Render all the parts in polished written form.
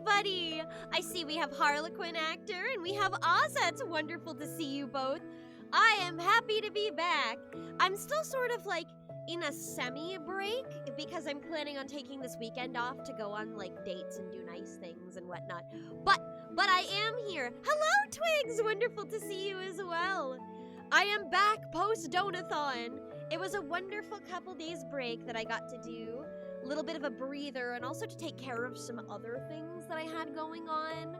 everybody! I see we have Harlequin actor and we have Ozza. It's wonderful to see you both. I am happy to be back. I'm still sort of like in a semi-break because I'm planning on taking this weekend off to go on like dates and do nice things and whatnot. But I am here. Hello, Twigs! Wonderful to see you as well. I am back post-Donathon. It was a wonderful couple days break that I got to do. A little bit of a breather and also to take care of some other things that I had going on.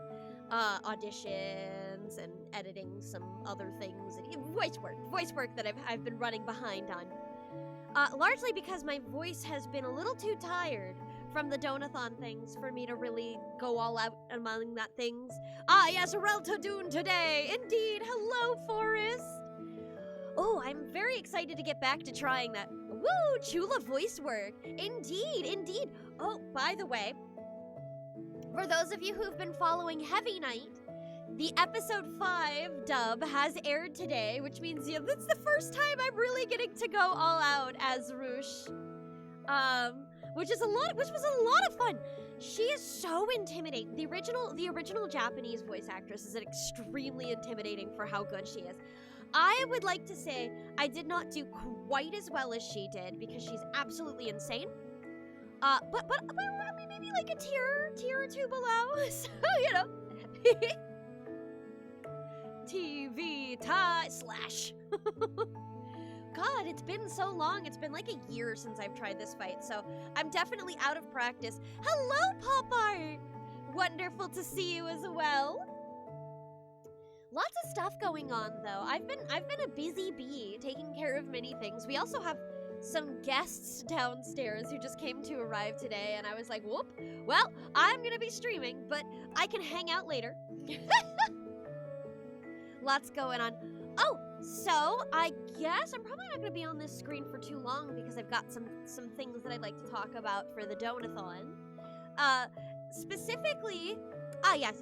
Auditions and editing some other things. And voice work that I've been running behind on. Largely because my voice has been a little too tired from the Donathon things for me to really go all out among that things. Yes, Reltadune today! Indeed! Hello, Forrest! Oh, I'm very excited to get back to trying that. Woo! Chula voice work! Indeed! Oh, by the way, for those of you who've been following Heavy Night, the episode 5 dub has aired today, which means that's the first time I'm really getting to go all out as Roosh. Which was a lot of fun. She is so intimidating. The original Japanese voice actress is extremely intimidating for how good she is. I would like to say I did not do quite as well as she did because she's absolutely insane. But I mean, maybe like a tier or two below. So, you know. TV slash. God, it's been so long. It's been like a year since I've tried this fight, so I'm definitely out of practice. Hello, Pop Art! Wonderful to see you as well. Lots of stuff going on, though. I've been a busy bee, taking care of many things. We also have some guests downstairs who just came to arrive today, and I was like, whoop. Well, I'm gonna be streaming, but I can hang out later. Lots going on. Oh, so I guess I'm probably not going to be on this screen for too long because I've got some things that I'd like to talk about for the Donathon. Specifically, yes.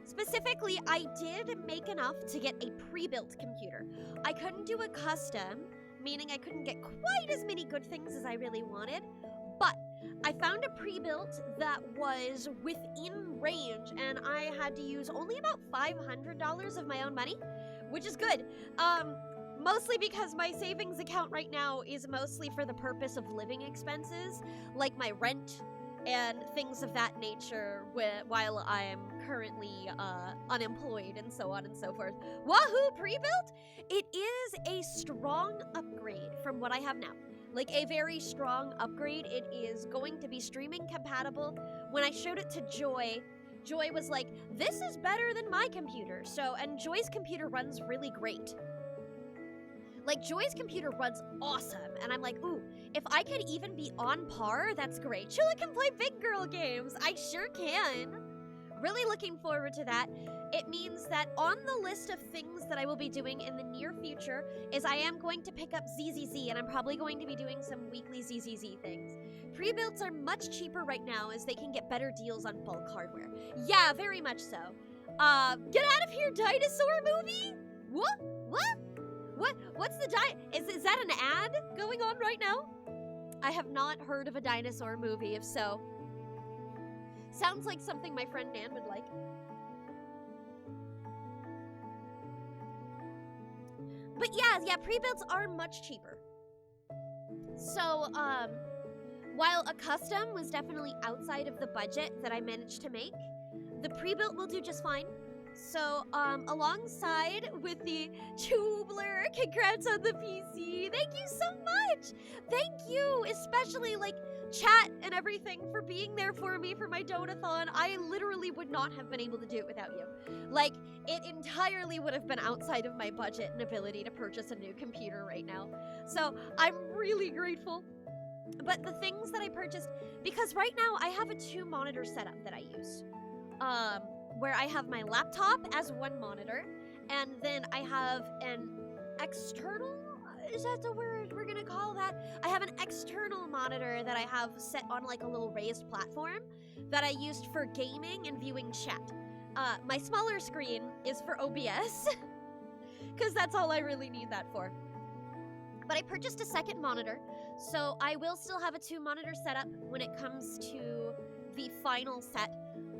Specifically, I did make enough to get a pre-built computer. I couldn't do a custom, meaning I couldn't get quite as many good things as I really wanted, but I found a pre-built that was within range, and I had to use only about $500 of my own money, which is good. Mostly because my savings account right now is mostly for the purpose of living expenses, like my rent and things of that nature while I am currently unemployed and so on and so forth. Wahoo! Pre-built? It is a strong upgrade from what I have now. Like a very strong upgrade. It is going to be streaming compatible. When I showed it to Joy, Joy was like, this is better than my computer. And Joy's computer runs really great. Like, Joy's computer runs awesome. And I'm like, ooh, if I could even be on par, that's great. Chula can play big girl games. I sure can. Really looking forward to that. It means that on the list of things that I will be doing in the near future is I am going to pick up ZZZ, and I'm probably going to be doing some weekly ZZZ things. Pre-builds are much cheaper right now as they can get better deals on bulk hardware. Yeah, very much so. Get out of here, dinosaur movie? What? What's the is that an ad going on right now? I have not heard of a dinosaur movie. If so, sounds like something my friend Nan would like. But yeah, pre-builds are much cheaper. So, while a custom was definitely outside of the budget that I managed to make, the pre-built will do just fine. So, alongside with the Tubler, congrats on the PC. Thank you so much. Thank you, especially like chat and everything for being there for me for my Donathon. I literally would not have been able to do it without you. Like, it entirely would have been outside of my budget and ability to purchase a new computer right now. So, I'm really grateful. But the things that I purchased, because right now I have a 2-monitor setup that I use. Where I have my laptop as one monitor, and then I have an external, is that the word we're gonna call that? I have an external monitor that I have set on like a little raised platform that I used for gaming and viewing chat. My smaller screen is for OBS, because that's all I really need that for. But I purchased a second monitor, so I will still have a 2-monitor setup when it comes to the final set.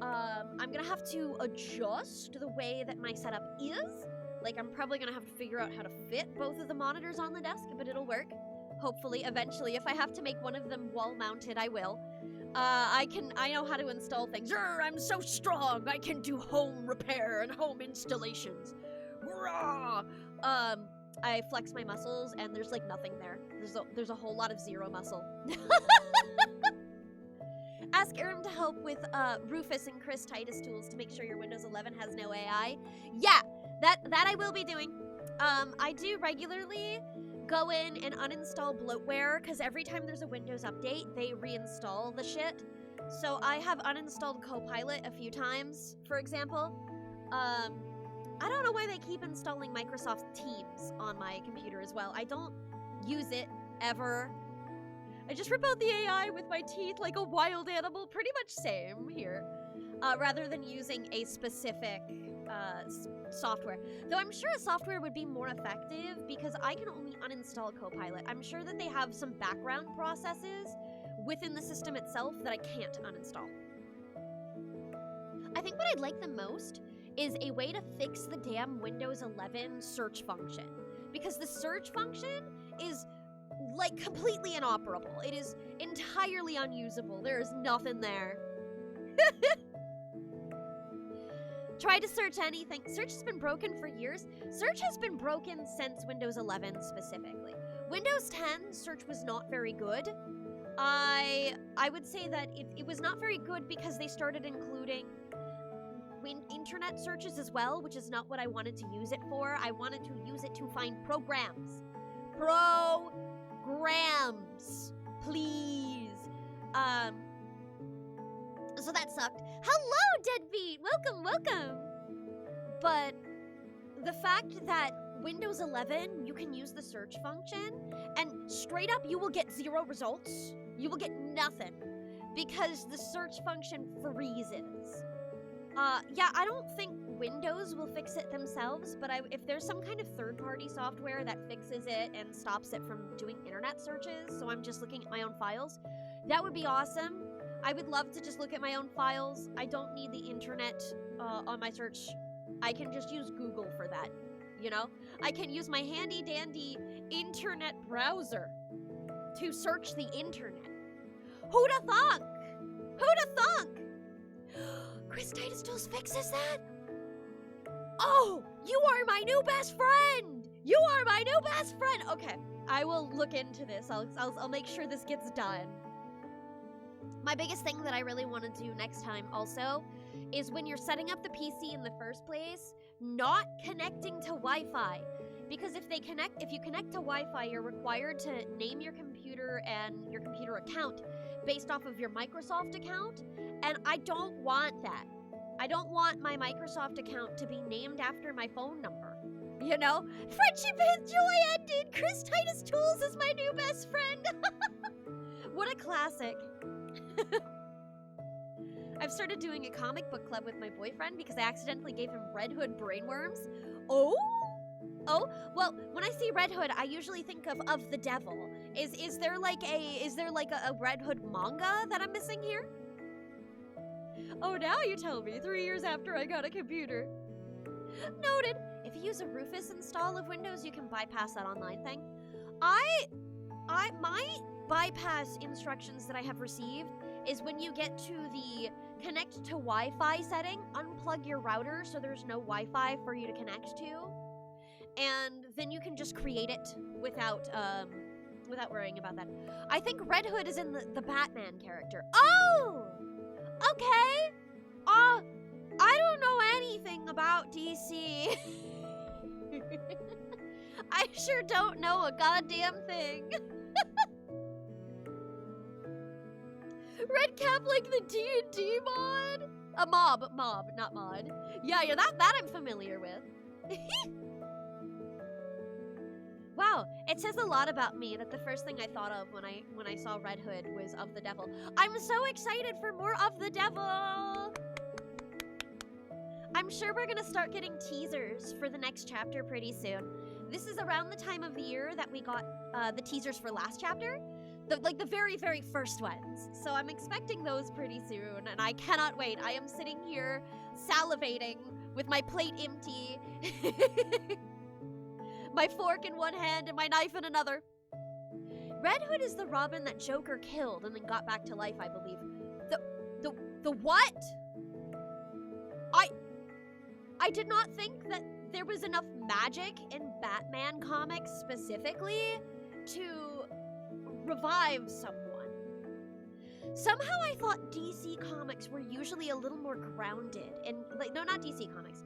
I'm gonna have to adjust the way that my setup is. Like, I'm probably gonna have to figure out how to fit both of the monitors on the desk, but it'll work. Hopefully, eventually. If I have to make one of them wall-mounted, I will. I know how to install things. I'm so strong! I can do home repair and home installations. Rah! I flex my muscles, and there's, like, nothing there. There's a whole lot of zero muscle. Ask Aram to help with, Rufus and Chris Titus tools to make sure your Windows 11 has no AI. Yeah! That I will be doing. I do regularly go in and uninstall bloatware, because every time there's a Windows update, they reinstall the shit. So I have uninstalled Copilot a few times, for example. I don't know why they keep installing Microsoft Teams on my computer as well. I don't use it, ever. I just rip out the AI with my teeth like a wild animal. Pretty much same here. Rather than using a specific software. Though I'm sure a software would be more effective because I can only uninstall Copilot. I'm sure that they have some background processes within the system itself that I can't uninstall. I think what I'd like the most is a way to fix the damn Windows 11 search function. Because the search function is, like, completely inoperable. It is entirely unusable. There is nothing there. Try to search anything. Search has been broken for years. Search has been broken since Windows 11 specifically. Windows 10, search was not very good. I would say that it was not very good because they started including internet searches as well, which is not what I wanted to use it for. I wanted to use it to find programs. Programs, please. So that sucked. Hello, Deadbeat! Welcome! But the fact that Windows 11, you can use the search function, and straight up you will get 0 results. You will get nothing, because the search function freezes. Yeah, I don't think Windows will fix it themselves, but if there's some kind of third-party software that fixes it and stops it from doing internet searches, so I'm just looking at my own files, that would be awesome. I would love to just look at my own files. I don't need the internet on my search. I can just use Google for that, you know? I can use my handy-dandy internet browser to search the internet. Who'da thunk? Who'da thunk? Chris Titus Tools fixes that? Oh, you are my new best friend! You are my new best friend! Okay, I will look into this. I'll make sure this gets done. My biggest thing that I really want to do next time also is when you're setting up the PC in the first place, not connecting to Wi-Fi. Because if you connect to Wi-Fi, you're required to name your computer and your computer account based off of your Microsoft account, and I don't want that. I don't want my Microsoft account to be named after my phone number. You know? Friendship and joy ended! Chris Titus Tools is my new best friend! What a classic. I've started doing a comic book club with my boyfriend because I accidentally gave him Red Hood brainworms. Oh, well, when I see Red Hood, I usually think of the devil. Is there like a Red Hood manga that I'm missing here? Oh, now you tell me, 3 years after I got a computer. Noted. If you use a Rufus install of Windows, you can bypass that online thing. My bypass instructions that I have received is when you get to the connect to Wi-Fi setting, unplug your router so there's no Wi-Fi for you to connect to, and then you can just create it without worrying about that. I think Red Hood is in the Batman character. Oh! Okay! I don't know anything about DC. I sure don't know a goddamn thing. Red cap like the D&D mod? A mob, not mod. Yeah, that I'm familiar with. Wow, it says a lot about me that the first thing I thought of when I saw Red Hood was Of the Devil. I'm so excited for more Of the Devil! I'm sure we're gonna start getting teasers for the next chapter pretty soon. This is around the time of the year that we got the teasers for last chapter. the very, very first ones. So I'm expecting those pretty soon, and I cannot wait. I am sitting here salivating with my plate empty, my fork in one hand and my knife in another. Red Hood is the Robin that Joker killed and then got back to life, I believe. The what? I did not think that there was enough magic in Batman comics specifically to revive someone. Somehow I thought DC comics were usually a little more grounded in, like, no, not DC comics,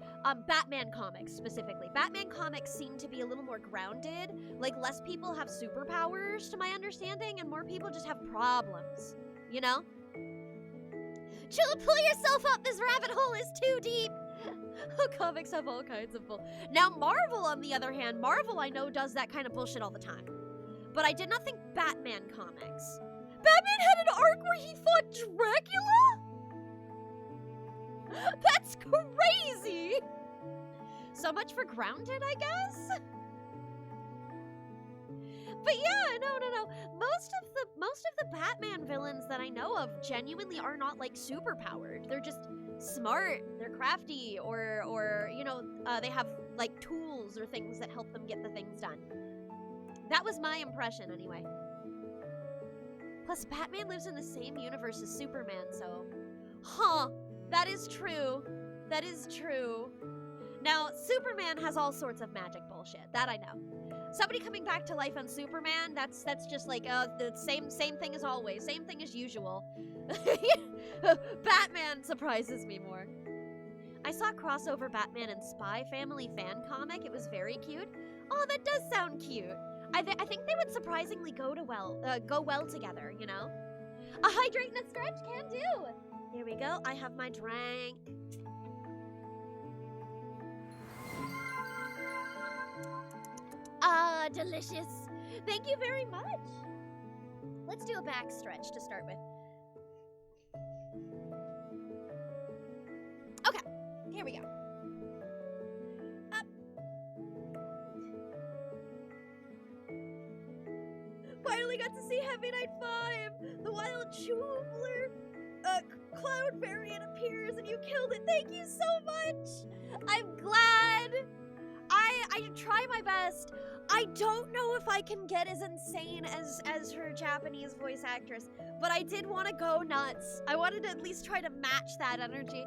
Batman comics specifically. Batman comics seem to be a little more grounded, like less people have superpowers to my understanding and more people just have problems, you know? Chilla, pull yourself up, this rabbit hole is too deep! Comics have all kinds of bull. Now Marvel, on the other hand, Marvel I know does that kind of bullshit all the time. But I did not think Batman comics. Batman had an arc where he fought Dracula? That's crazy! So much for grounded, I guess? But yeah, no. Most of the Batman villains that I know of genuinely are not, like, super powered. They're just smart, they're crafty, or you know, they have, like, tools or things that help them get the things done. That was my impression, anyway. Plus, Batman lives in the same universe as Superman, so... Huh, that is true. That is true. Now, Superman has all sorts of magic bullshit, that I know. Somebody coming back to life on Superman, that's just like, the same thing as always, same thing as usual. Batman surprises me more. I saw a crossover Batman and Spy Family fan comic, it was very cute. Oh, that does sound cute. I think they would surprisingly go well together, you know? A hydrate and a stretch can do! Here we go, I have my drink. Ah, delicious. Thank you very much. Let's do a back stretch to start with. Okay, here we go. Up. Finally got to see Heavy Night 5. The wild Chubler cloud variant appears and you killed it. Thank you so much. I'm glad. I try my best. I don't know if I can get as insane as her Japanese voice actress, but I did want to go nuts. I wanted to at least try to match that energy.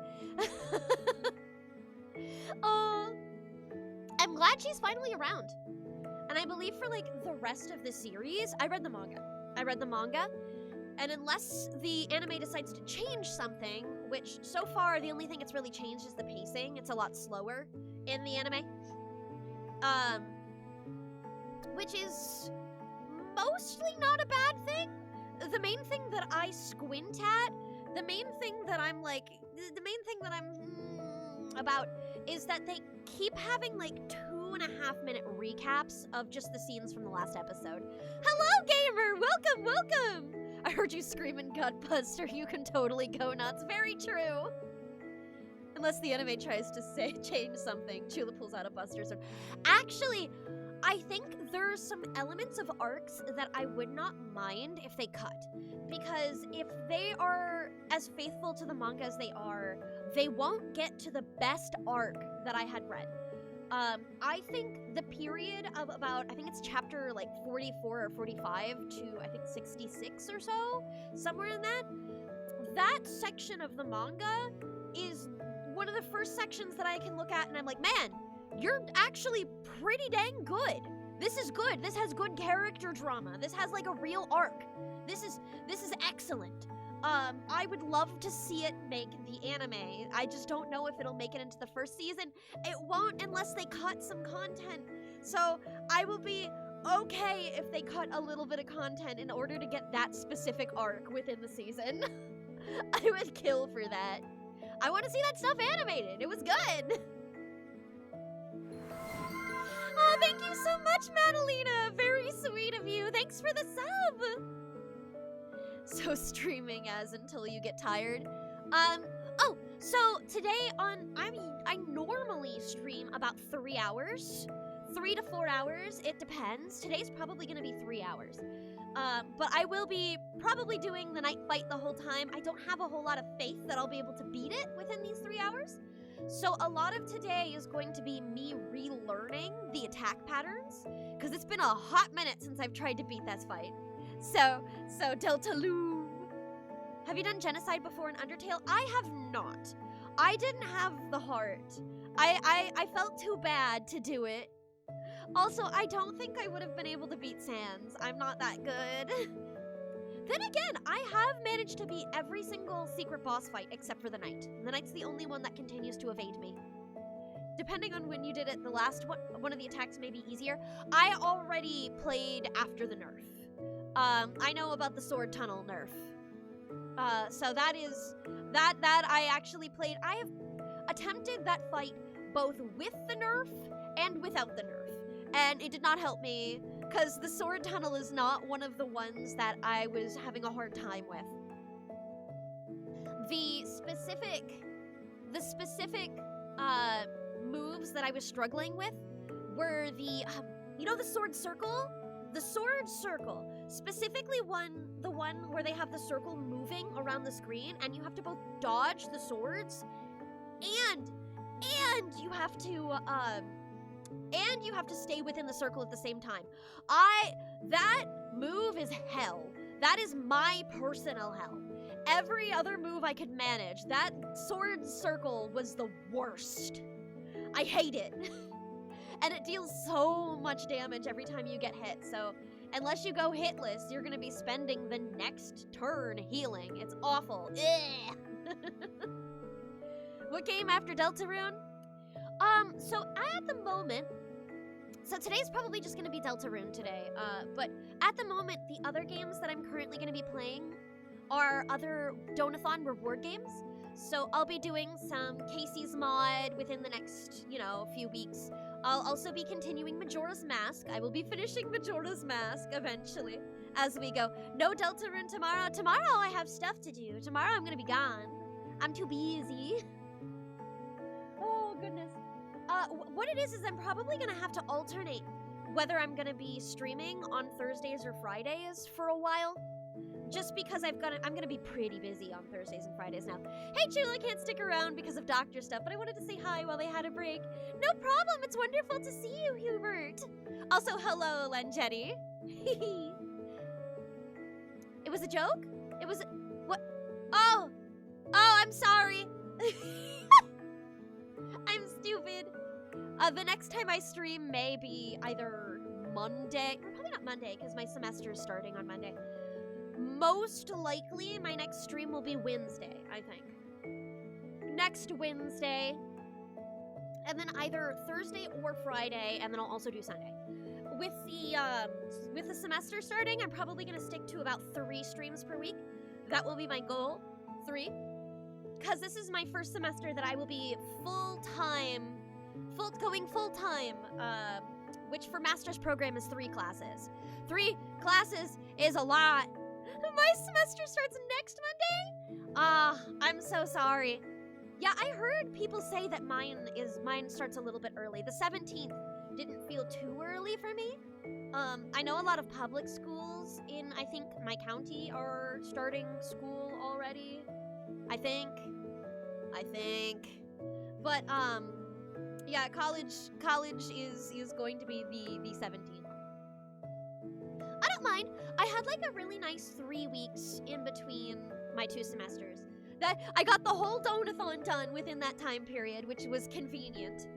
I'm glad she's finally around. And I believe for, like, the rest of the series, I read the manga. And unless the anime decides to change something, which so far the only thing it's really changed is the pacing. It's a lot slower in the anime. Which is mostly not a bad thing. The main thing that I squint at, the main thing that I'm about is that they keep having, like, 2.5-minute recaps of just the scenes from the last episode. Hello, gamer! Welcome! I heard you screaming Gutbuster. You can totally go nuts. Very true. Unless the anime tries to change something. Chula pulls out a Buster Sword. Actually, I think there's some elements of arcs that I would not mind if they cut. Because if they are as faithful to the manga as they are, they won't get to the best arc that I had read. I think the period of about, I think it's chapter like 44 or 45 to I think 66 or so, somewhere in that section of the manga is one of the first sections that I can look at and I'm like, man, you're actually pretty dang good. This is good. This has good character drama. This has like a real arc. This is excellent. I would love to see it make the anime. I just don't know if it'll make it into the first season. It won't unless they cut some content. So I will be okay if they cut a little bit of content in order to get that specific arc within the season. I would kill for that. I want to see that stuff animated. It was good. Oh, thank you so much, Madalena. Very sweet of you. Thanks for the sub. So streaming as until you get tired. Oh, so today I normally stream about 3 hours. 3 to 4 hours, it depends. Today's probably gonna be 3 hours. But I will be probably doing the night fight the whole time. I don't have a whole lot of faith that I'll be able to beat it within these 3 hours. So a lot of today is going to be me relearning the attack patterns, because it's been a hot minute since I've tried to beat this fight. So Deltarune. Have you done Genocide before in Undertale? I have not. I didn't have the heart. I felt too bad to do it. Also, I don't think I would have been able to beat Sans. I'm not that good. Then again, I have managed to beat every single secret boss fight except for the Knight. The Knight's the only one that continues to evade me. Depending on when you did it, the last one of the attacks may be easier. I already played after the nerf. I know about the sword tunnel nerf. So that I actually played. I have attempted that fight both with the nerf and without the nerf. And it did not help me, because the sword tunnel is not one of the ones that I was having a hard time with. The specific moves that I was struggling with were the, you know, the sword circle? The sword circle. Specifically the one where they have the circle moving around the screen, and you have to both dodge the swords, and you have to stay within the circle at the same time. That move is hell. That is my personal hell. Every other move I could manage. That sword circle was the worst. I hate it. And it deals so much damage every time you get hit, so unless you go hitless, you're gonna be spending the next turn healing. It's awful. What game after Deltarune? So at the moment, so today's probably just gonna be Deltarune today, but at the moment, the other games that I'm currently gonna be playing are other Donathon reward games. So I'll be doing some Casey's Mod within the next, few weeks. I'll also be continuing Majora's Mask. I will be finishing Majora's Mask eventually as we go. No Deltarune tomorrow. Tomorrow I have stuff to do. Tomorrow I'm gonna be gone. I'm too busy. Oh, goodness. What it is I'm probably gonna have to alternate whether I'm gonna be streaming on Thursdays or Fridays for a while. Just because I'm gonna be pretty busy on Thursdays and Fridays now. Hey, Jewel, I can't stick around because of doctor stuff, but I wanted to say hi while they had a break. No problem, it's wonderful to see you, Hubert. Also, hello, Lenjetti. It was a joke? It was, what? Oh, I'm sorry. I'm stupid. The next time I stream may be either Monday, or probably not Monday, because my semester is starting on Monday. Most likely, my next stream will be Wednesday, I think. Next Wednesday, and then either Thursday or Friday, and then I'll also do Sunday. With the semester starting, I'm probably gonna stick to about 3 streams per week. That will be my goal, 3. Because this is my first semester that I will be going full-time, which for master's program is 3 classes. 3 classes is a lot. My semester starts next Monday? I'm so sorry. Yeah, I heard people say that mine starts a little bit early. The 17th didn't feel too early for me. I know a lot of public schools in, I think, my county are starting school already. I think. But, yeah, college is going to be the 17th. I don't mind. I had like a really nice 3 weeks in between my 2 semesters. That I got the whole Donathon done within that time period, which was convenient.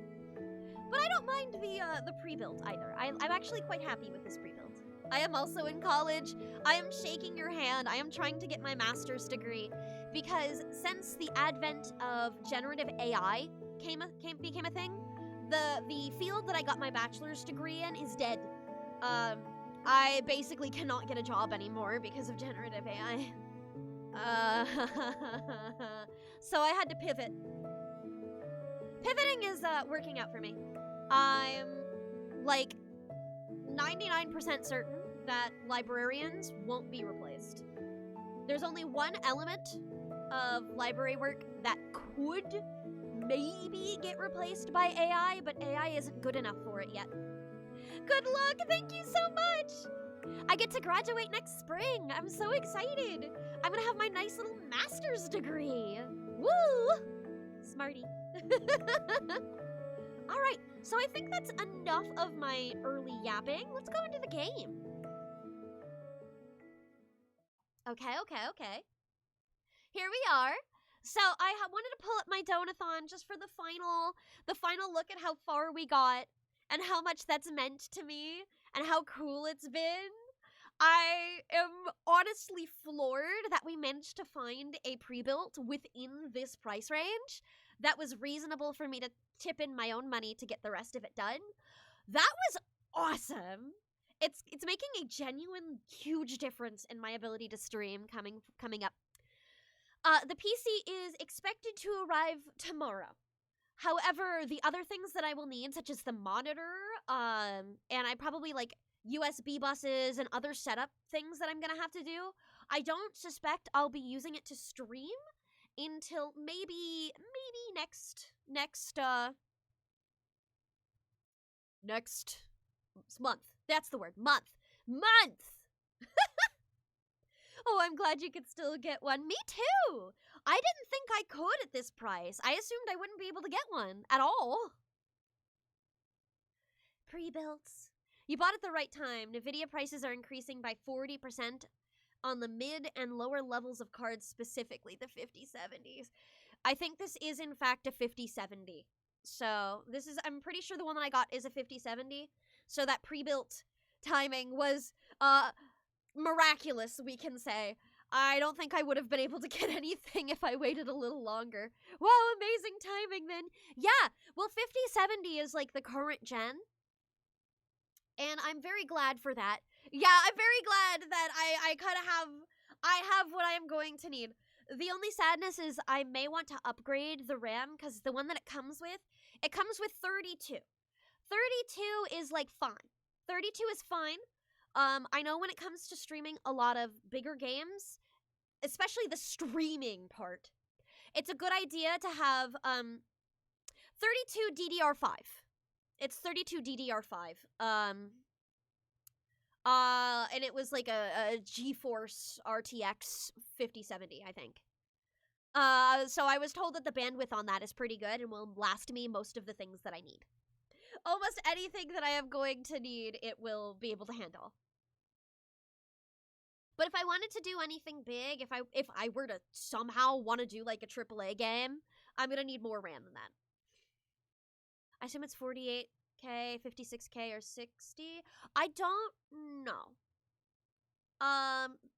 But I don't mind the pre-build either. I'm actually quite happy with this pre-build. I am also in college. I am shaking your hand. I am trying to get my master's degree because since the advent of generative AI became a thing, the field that I got my bachelor's degree in is dead. I basically cannot get a job anymore because of generative AI. So I had to pivot. Pivoting is working out for me. I'm like 99% certain that librarians won't be replaced. There's only one element of library work that could maybe get replaced by AI, but AI isn't good enough for it yet. Good luck! Thank you so much! I get to graduate next spring. I'm so excited. I'm gonna have my nice little master's degree. Woo! Smarty. All right, so I think that's enough of my early yapping. Let's go into the game. Okay. Here we are. So I wanted to pull up my donathon just for the final look at how far we got and how much that's meant to me and how cool it's been. I am honestly floored that we managed to find a pre-built within this price range that was reasonable for me to tip in my own money to get the rest of it done. That was awesome. It's making a genuine huge difference in my ability to stream coming up. The PC is expected to arrive tomorrow. However, the other things that I will need, such as the monitor, and I probably like USB buses and other setup things that I'm gonna have to do, I don't suspect I'll be using it to stream until maybe next month. That's the word. Month. Oh, I'm glad you could still get one. Me too. I didn't think I could at this price. I assumed I wouldn't be able to get one at all. Pre-builts. You bought at the right time. NVIDIA prices are increasing by 40% on the mid and lower levels of cards, specifically the 5070s. I think this is, in fact, a 5070. So I'm pretty sure the one that I got is a 5070. So that pre-built timing was miraculous, we can say. I don't think I would have been able to get anything if I waited a little longer. Wow, amazing timing then. Yeah, well, 5070 is like the current gen. And I'm very glad for that. Yeah, I'm very glad that I have what I am going to need. The only sadness is I may want to upgrade the RAM because the one that it comes with 32. 32 is like fine. 32 is fine. I know when it comes to streaming a lot of bigger games, especially the streaming part, it's a good idea to have 32 DDR5. It's 32 DDR5. And it was like a GeForce RTX 5070, I think. So I was told that the bandwidth on that is pretty good and will last me most of the things that I need. Almost anything that I am going to need, it will be able to handle. But if I wanted to do anything big, if I were to somehow want to do like a AAA game, I'm gonna need more RAM than that. I assume it's 48K, 56K, or 60. I don't know.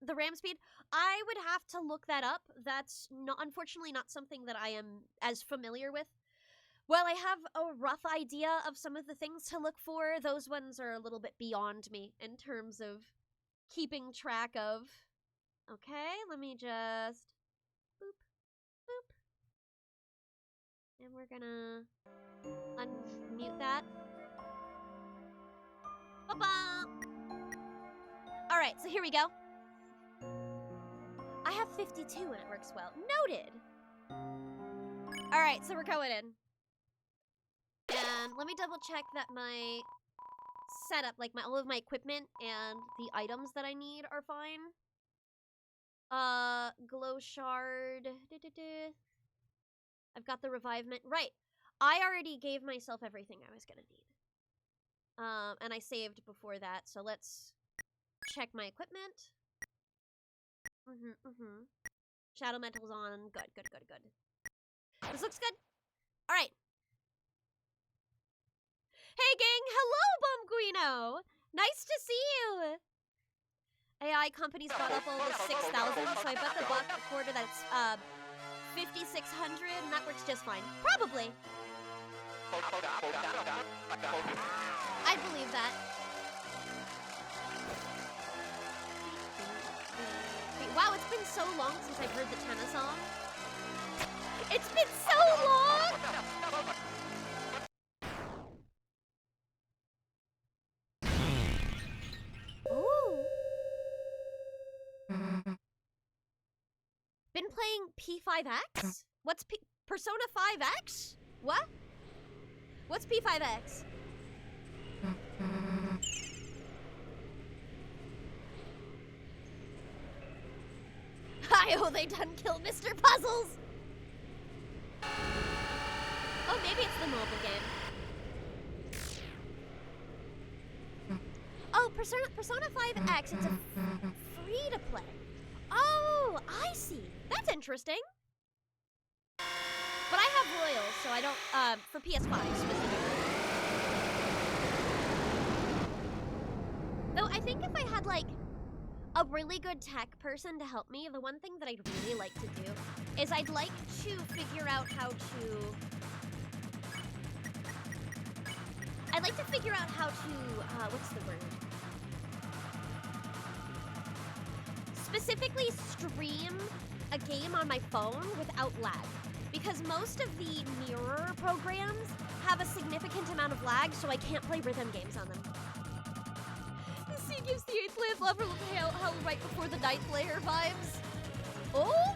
The RAM speed, I would have to look that up. That's unfortunately not something that I am as familiar with. Well, I have a rough idea of some of the things to look for. Those ones are a little bit beyond me in terms of keeping track of. Okay, let me just boop, boop. And we're gonna unmute that. Ba-ba! Alright, so here we go. I have 52 and it works well. Noted! Alright, so we're going in. And let me double check that my setup, like all of my equipment and the items that I need are fine. Glow shard. I've got the revivement. Right. I already gave myself everything I was gonna need. And I saved before that, so let's check my equipment. Shadow metal's on. Good. This looks good. Alright. Hey gang, hello Bumguino! Nice to see you! AI companies brought up over 6,000, so I bet the buck a quarter that's 5,600, and that works just fine. Probably. I believe that. Wow, it's been so long since I've heard the Tenna song. It's been so long! Ooh. Been playing P5X? What's Persona 5X? What? What's P5X? I hope they done killed Mr. Puzzles. Oh, maybe it's the mobile game. Oh, Persona 5X, it's a free-to-play. Oh, I see. That's interesting. But I have Royals, so I don't, for PS5 specifically. Though I think if I had, like, a really good tech person to help me, the one thing that I'd really like to do is I'd like to figure out how to... what's the word? Specifically stream a game on my phone without lag. Because most of the mirror programs have a significant amount of lag, so I can't play rhythm games on them. The sea gives the 8th layer level of hell right before the 9th layer vibes. Oh!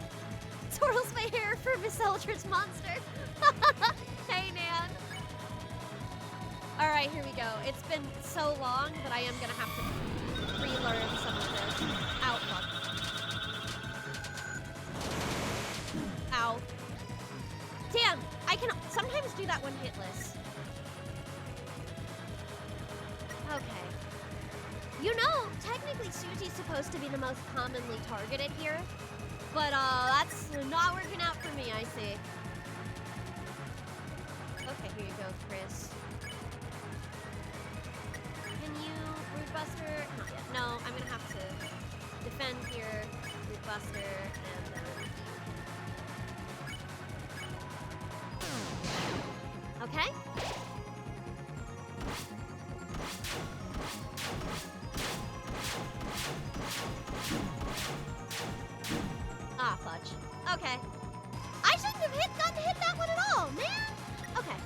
Twirls my hair for Miss Eldritch Monster. Hey, Nan. Alright, here we go. It's been so long that I am gonna have to relearn some of this. Ow, fuck. Ow. Damn, I can sometimes do that one hitless. Okay. You know, technically Susie's supposed to be the most commonly targeted here, but that's not working out for me, I see. Okay, here you go, Chris. Can you root buster? Not yet. No, I'm gonna have to defend here, root buster, and then... Okay. Ah, fudge. Okay. I shouldn't have gotten to hit that one at all, man! Okay.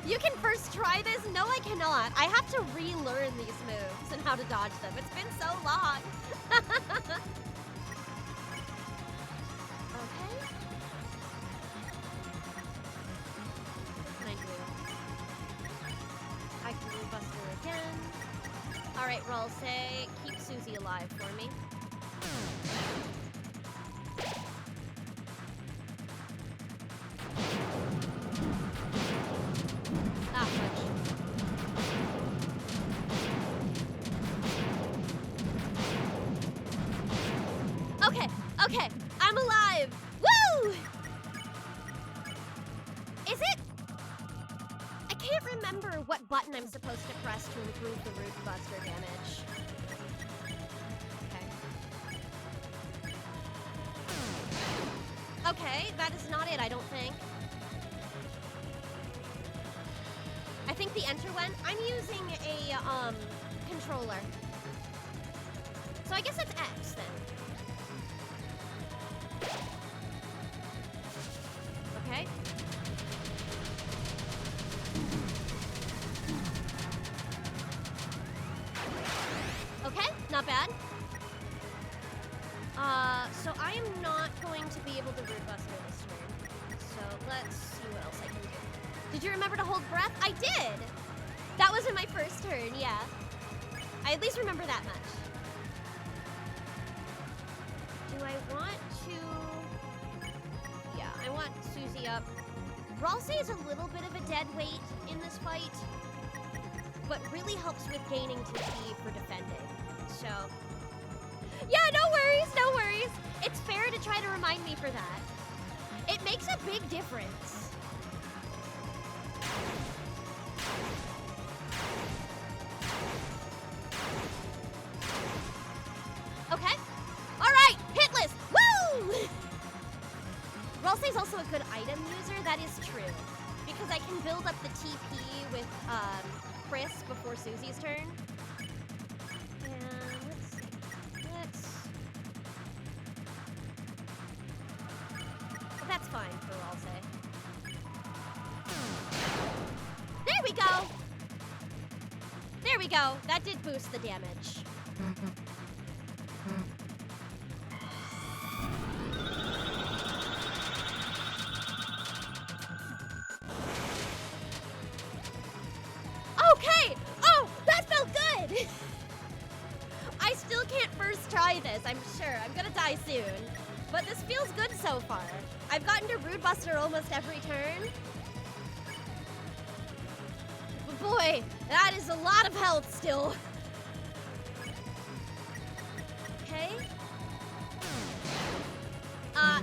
You can first try this? No, I cannot. I have to relearn these moves and how to dodge them. It's been so long. Okay. I can move Buster again. Alright, Roll, say, keep Susie alive for me. Ah, fudge. Okay, okay, I'm alive! Woo! Is it? I can't remember what button I'm supposed to press to improve the root buster damage. Okay. Okay, that is not it, I don't think. I think the enter went. I'm using a, controller. So I guess it's X then. Okay. Okay, not bad. So I am not going to be able to root buster this turn. So let's see what else I can do. Did you remember to hold breath? I did! That was in my first turn, yeah. I at least remember that much. Do I want to... Yeah, I want Susie up. Ralsei is a little bit of a dead weight in this fight, but really helps with gaining TP for defending. So... Yeah, no worries, no worries. It's fair to try to remind me for that. It makes a big difference. Okay. All right, hitless. Woo! Ralsei's also a good item user. That is true. Because I can build up the TP with Chris before Susie's turn. And let's see. That's fine for Ralsei. There we go! There we go. That did boost the damage. Okay! Oh, that felt good! I still can't first try this, I'm sure. I'm gonna die soon. But this feels good so far. I've gotten to Rude Buster almost every turn. But boy, that is a lot of health still. Okay.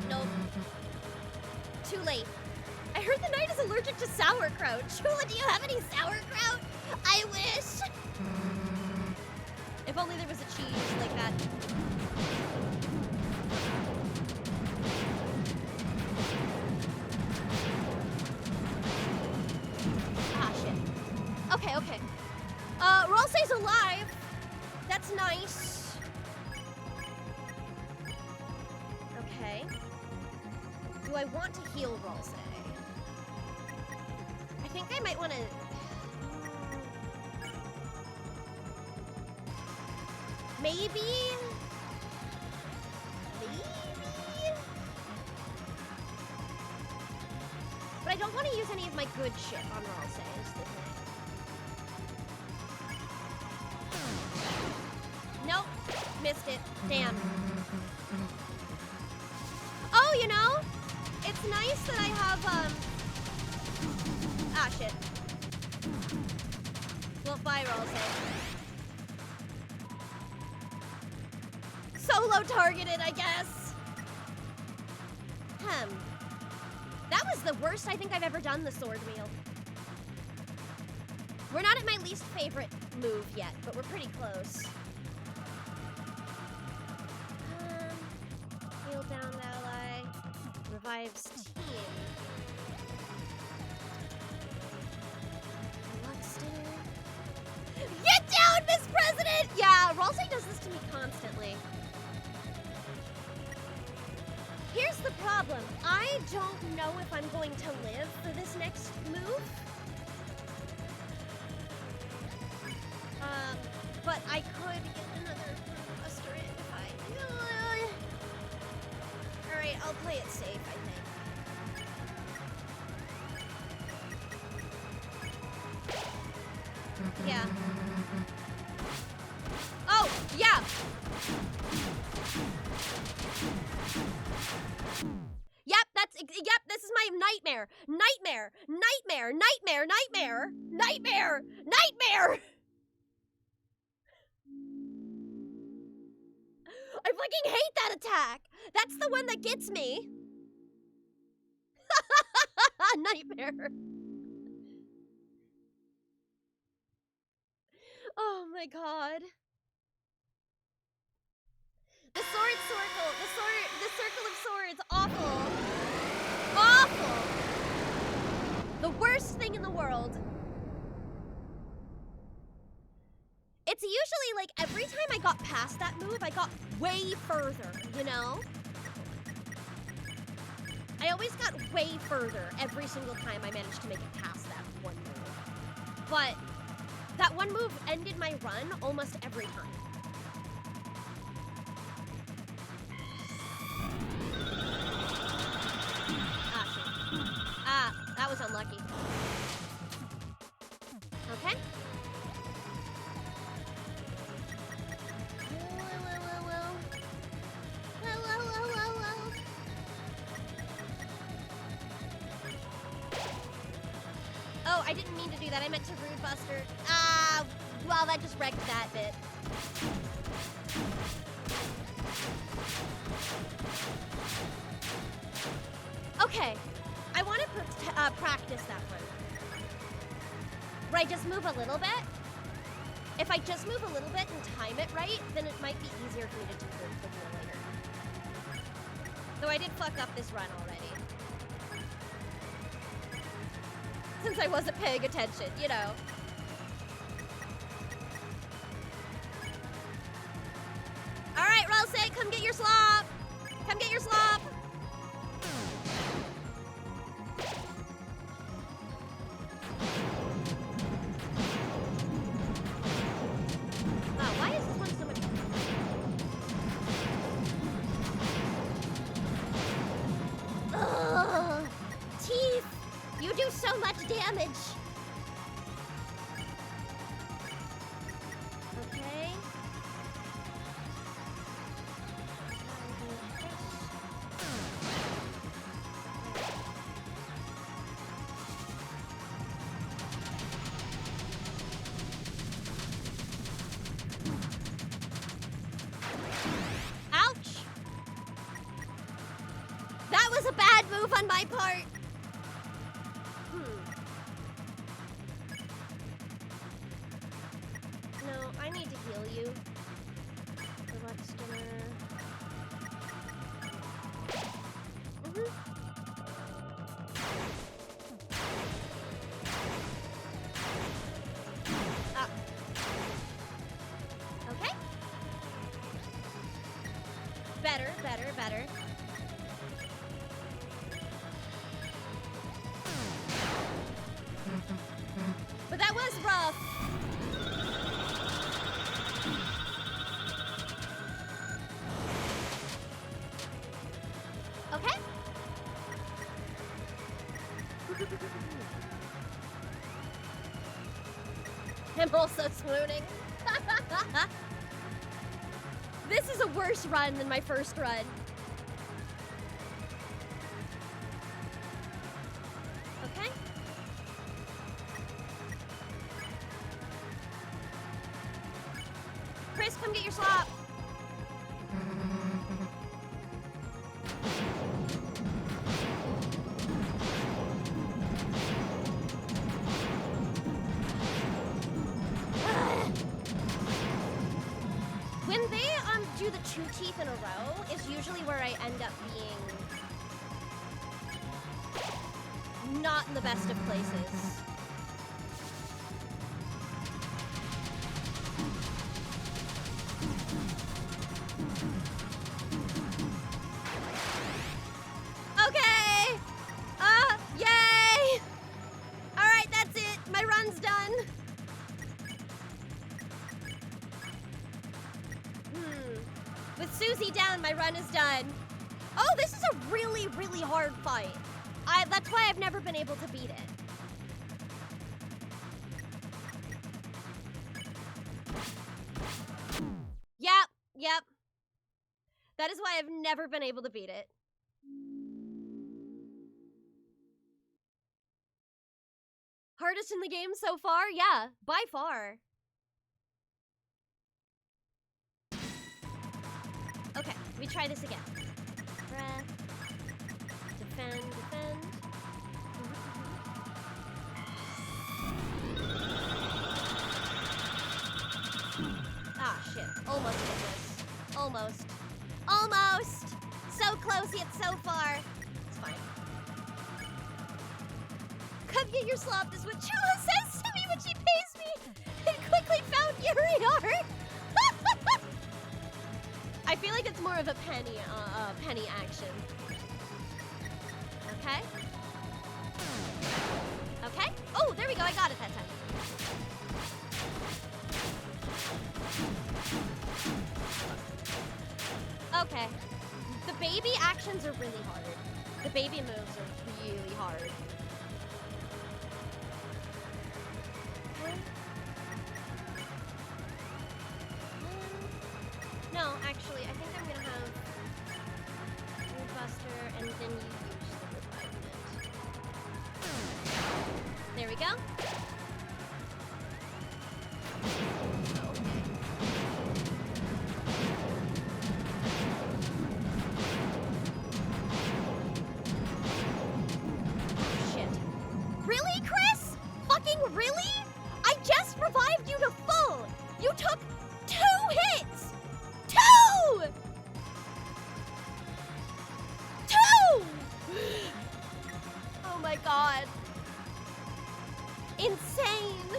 Nope. Too late. I heard the knight is allergic to sauerkraut. Chula, do you have any sauerkraut? I wish. If only there was a cheese like that. Ah, shit. Okay, okay. Ralsei's alive. That's nice. Okay. Do I want to heal Ralsei? I think I might want to... Maybe? But I don't want to use any of my good shit on Ralsei, is the thing. Nope. Missed it. Damn. Oh, you know? It's nice that I have, Ah, shit. Well, bye, Ralsei. Solo targeted, I guess. That was the worst I think I've ever done the sword wheel. We're not at my least favorite move yet, but we're pretty close. Heal down ally. Revives team. Get down, Miss President! Yeah, Ralsei does this to me constantly. Here's the problem. I don't know if I'm going to live for this next move. But I could get another buster in if I... Alright, I'll play it safe, I think. Yeah. Oh, yeah! Yep, this is my nightmare. Nightmare! Nightmare! Nightmare! Nightmare! Nightmare! Nightmare! I fucking hate that attack! That's the one that gets me. Nightmare. Oh my god. The sword circle, the circle of swords, awful. Awful. The worst thing in the world. It's usually like every time I got past that move, I got way further, you know? I always got way further every single time I managed to make it past that one move. But that one move ended my run almost every time. Ah, shit. Ah, that was unlucky. Okay. Oh, I didn't mean to do that. I meant to Rude Buster. Ah, well, that just wrecked that bit. Okay, I want to practice that one. Where I just move a little bit. If I just move a little bit and time it right, then it might be easier for me to do the wheel later. Though I did fuck up this run already. Since I wasn't paying attention, you know. All right, Ralsei, come get your slop. Come get your slop. Why is this one so much fun? Ugh, teeth. You do so much damage. Okay. was a bad move on my part. No, I need to heal you. So let's Okay. Better. But that was rough. Okay. I'm also swooning. This is a worse run than my first run. Okay. Chris, come get your slop. When they do the 2 teeth in a row is usually where I end up being not in the best of places. Okay! Yay! Alright, that's it. My run's done. With Susie down, my run is done. Oh, this is a really, really hard fight. That's why I've never been able to beat it. Yep. That is why I've never been able to beat it. Hardest in the game so far? Yeah, by far. Okay, we try this again. Breath. Defend. Ah, shit. Almost hit this. Almost. So close yet so far. It's fine. Come get your slop is what Chula says to me when she pays me. And quickly found Yuri art. I feel like it's more of a penny action. Okay. Oh, there we go. I got it that time. Okay. The baby actions are really hard. The baby moves are really hard. Okay. No, actually, I think I'm gonna have Mood Buster and then you use the Revivement. There we go. Shit. Really, Chris? Fucking really? I just revived you to full! You took 2 hits! 2! Oh my god. Insane!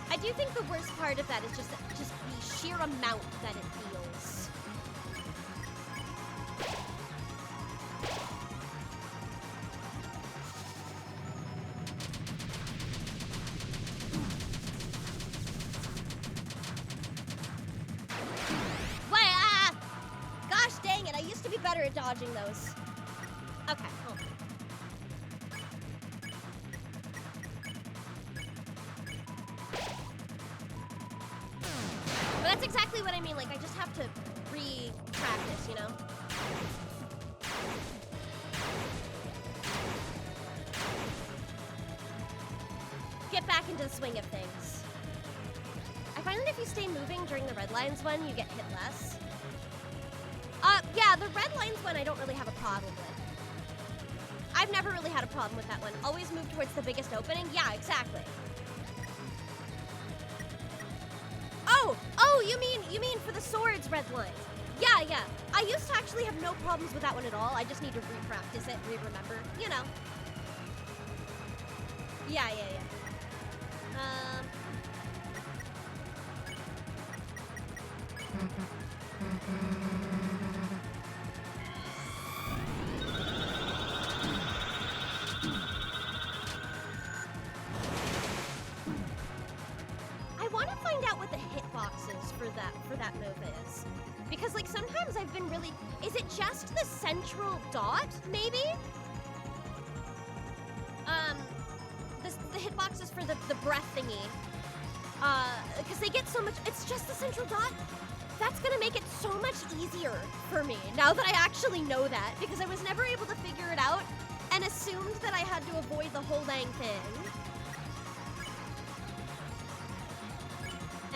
I do think the worst part of that is just the sheer amount that it feels. Gosh dang it, I used to be better at dodging those. Okay, hold on. But that's exactly what I mean, like I just have to re-practice, you know? Get back into the swing of things. I I find that if you stay moving during the red lines one, you get hit less. Yeah, the red lines one I don't really have a problem with. I've never really had a problem with that one. Always move towards the biggest opening. Yeah, exactly. Oh, you mean for the swords red lines. Yeah. I used to actually have no problems with that one at all. I just need to re-practice it, re-remember, you know. Yeah. I want to find out what the hitboxes for that move is. Because, like, sometimes I've been really... Is it just the central dot, maybe? The hitboxes for the breath thingy. Because they get so much... It's just the central dot? That's gonna make it so much easier for me, now that I actually know that. Because I was never able to figure it out, and assumed that I had to avoid the whole dang thing.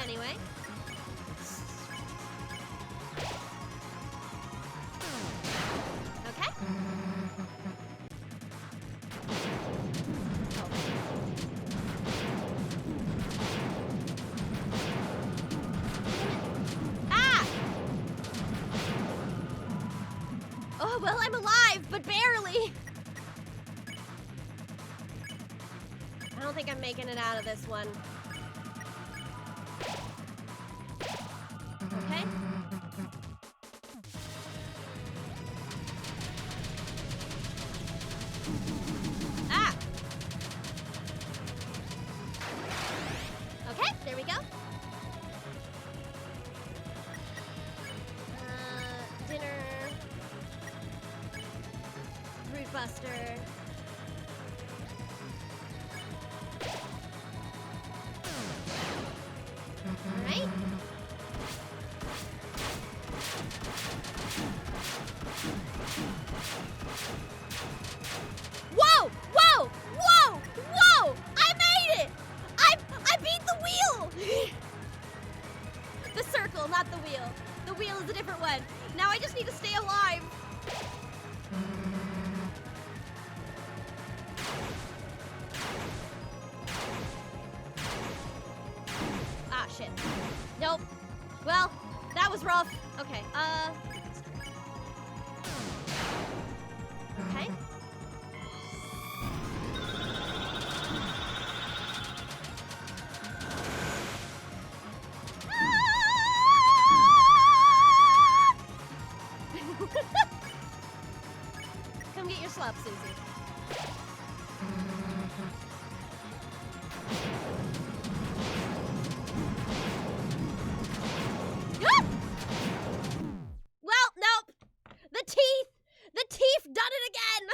Anyway. Okay. Ah! Oh, well, I'm alive, but barely. I don't think I'm making it out of this one. Okay. Ah! Okay, there we go. Dinner. Root Buster. Alright. Whoa! Whoa! Whoa! Whoa! I made it! I beat the wheel! The circle, not the wheel. The wheel is a different one. Now I just need to stay alive. Ah, shit. Nope. Well, that was rough. Okay, Okay. Come get your slop, Susie. Well, nope. The teeth done it again.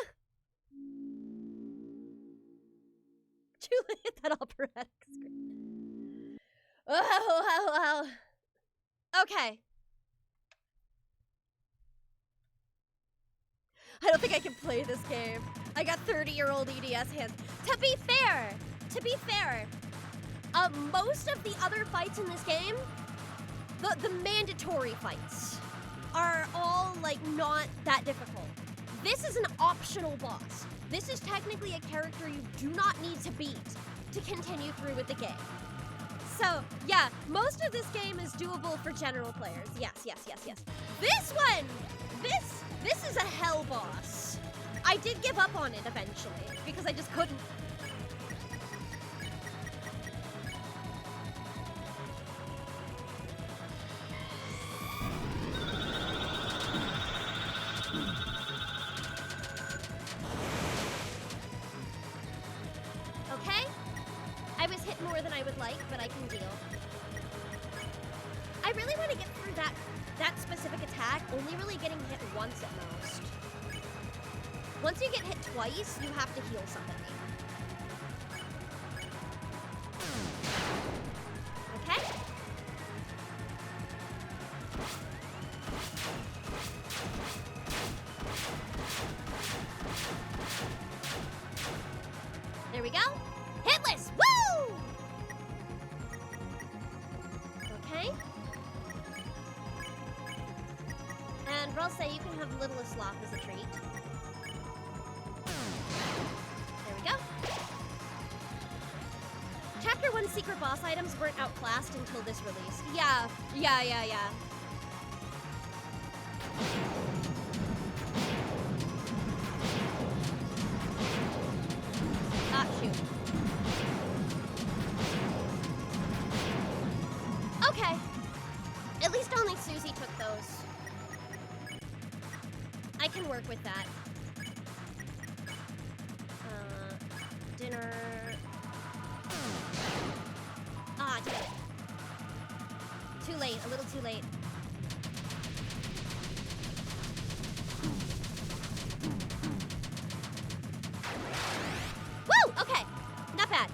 Julie hit that operatic screen. Oh. Okay. I don't think I can play this game. I got 30-year-old EDS hands. To be fair, most of the other fights in this game, the mandatory fights, are all, like, not that difficult. This is an optional boss. This is technically a character you do not need to beat to continue through with the game. So, yeah, most of this game is doable for general players. Yes. This one! This is a hell boss. I did give up on it eventually, because I just couldn't. Okay? I was hit more than I would like, but I can deal. I really want to get through that specific attack, only really getting hit once at most. Once you get hit twice, you have to heal somebody. Okay? There we go. Hitless! Woo! And I'll say you can have Littlest Slop as a treat. There we go. Chapter 1 secret boss items weren't outclassed until this release. Yeah. Ah, shoot. Okay. At least only Susie took those. I can work with that. Dinner. Ah, damn it. Too late, a little too late. Woo! Okay, not bad.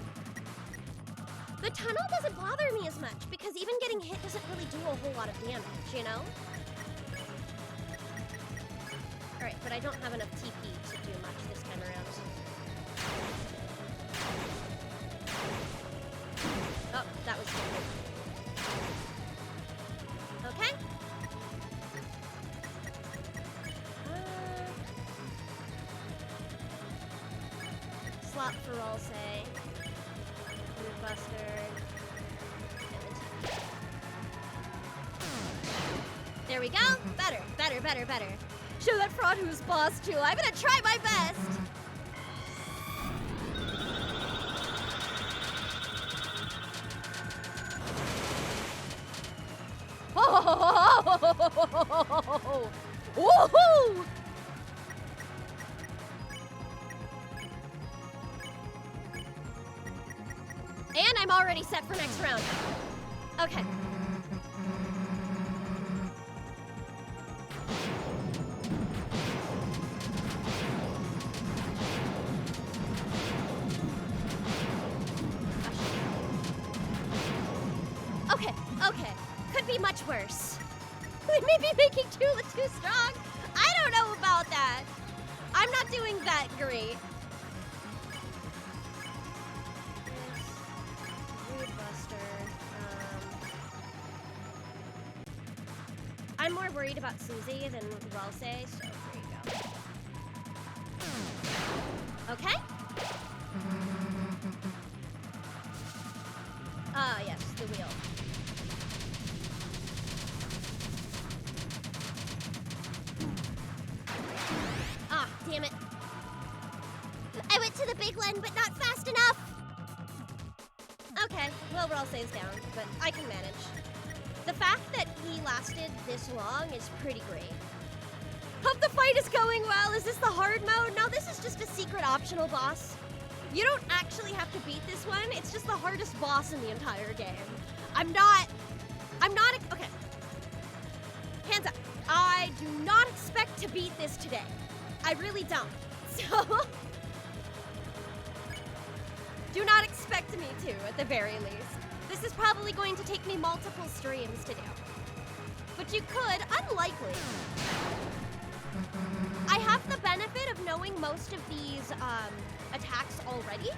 The tunnel doesn't bother me as much because even getting hit doesn't really do a whole lot of damage, you know? Alright, but I don't have enough TP to do much this time around. Oh, that was good. Okay. Slop for all say. Root Buster. There we go. Better. Show that fraud who's boss too. I'm gonna try my best. Oh! Woohoo! And I'm already set for next round. Okay. Okay. Could be much worse. We may be making Tula too strong. I don't know about that. I'm not doing that great. Root Buster. I'm more worried about Susie than Ralsei, so there you go. Okay. Ah, yes, the wheel. Ah, damn it. I went to the big one, but not fast enough. Okay, well, Ralsei's down, but I can manage. The fact that he lasted this long is pretty great. Hope the fight is going well. Is this the hard mode? No, this is just a secret optional boss. You don't actually have to beat this one. It's just the hardest boss in the entire game. I'm not, okay. Hands up. I do not expect to beat this today. I really don't. So, do not expect me to, at the very least. This is probably going to take me multiple streams to do. But you could, unlikely. I have the benefit of knowing most of these attacks already,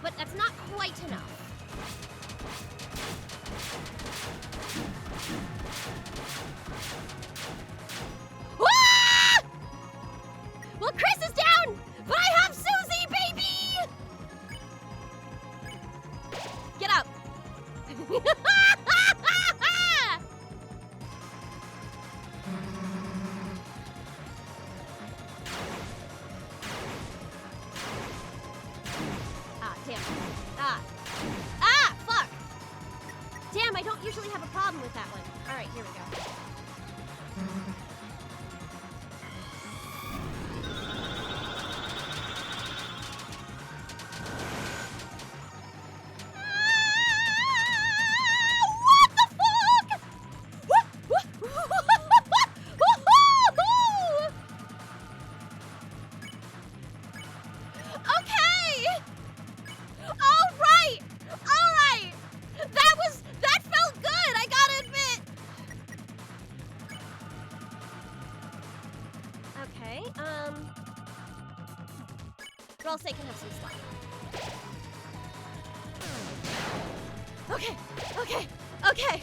but that's not quite enough. Ah! Well, Chris is down, but I have Susie, baby! Get up. Fuck! Damn, I don't usually have a problem with that one. Alright, here we go. What the fuck? Okay! Alright! That felt good, I gotta admit! Okay, Ralsei can have some slack. Okay.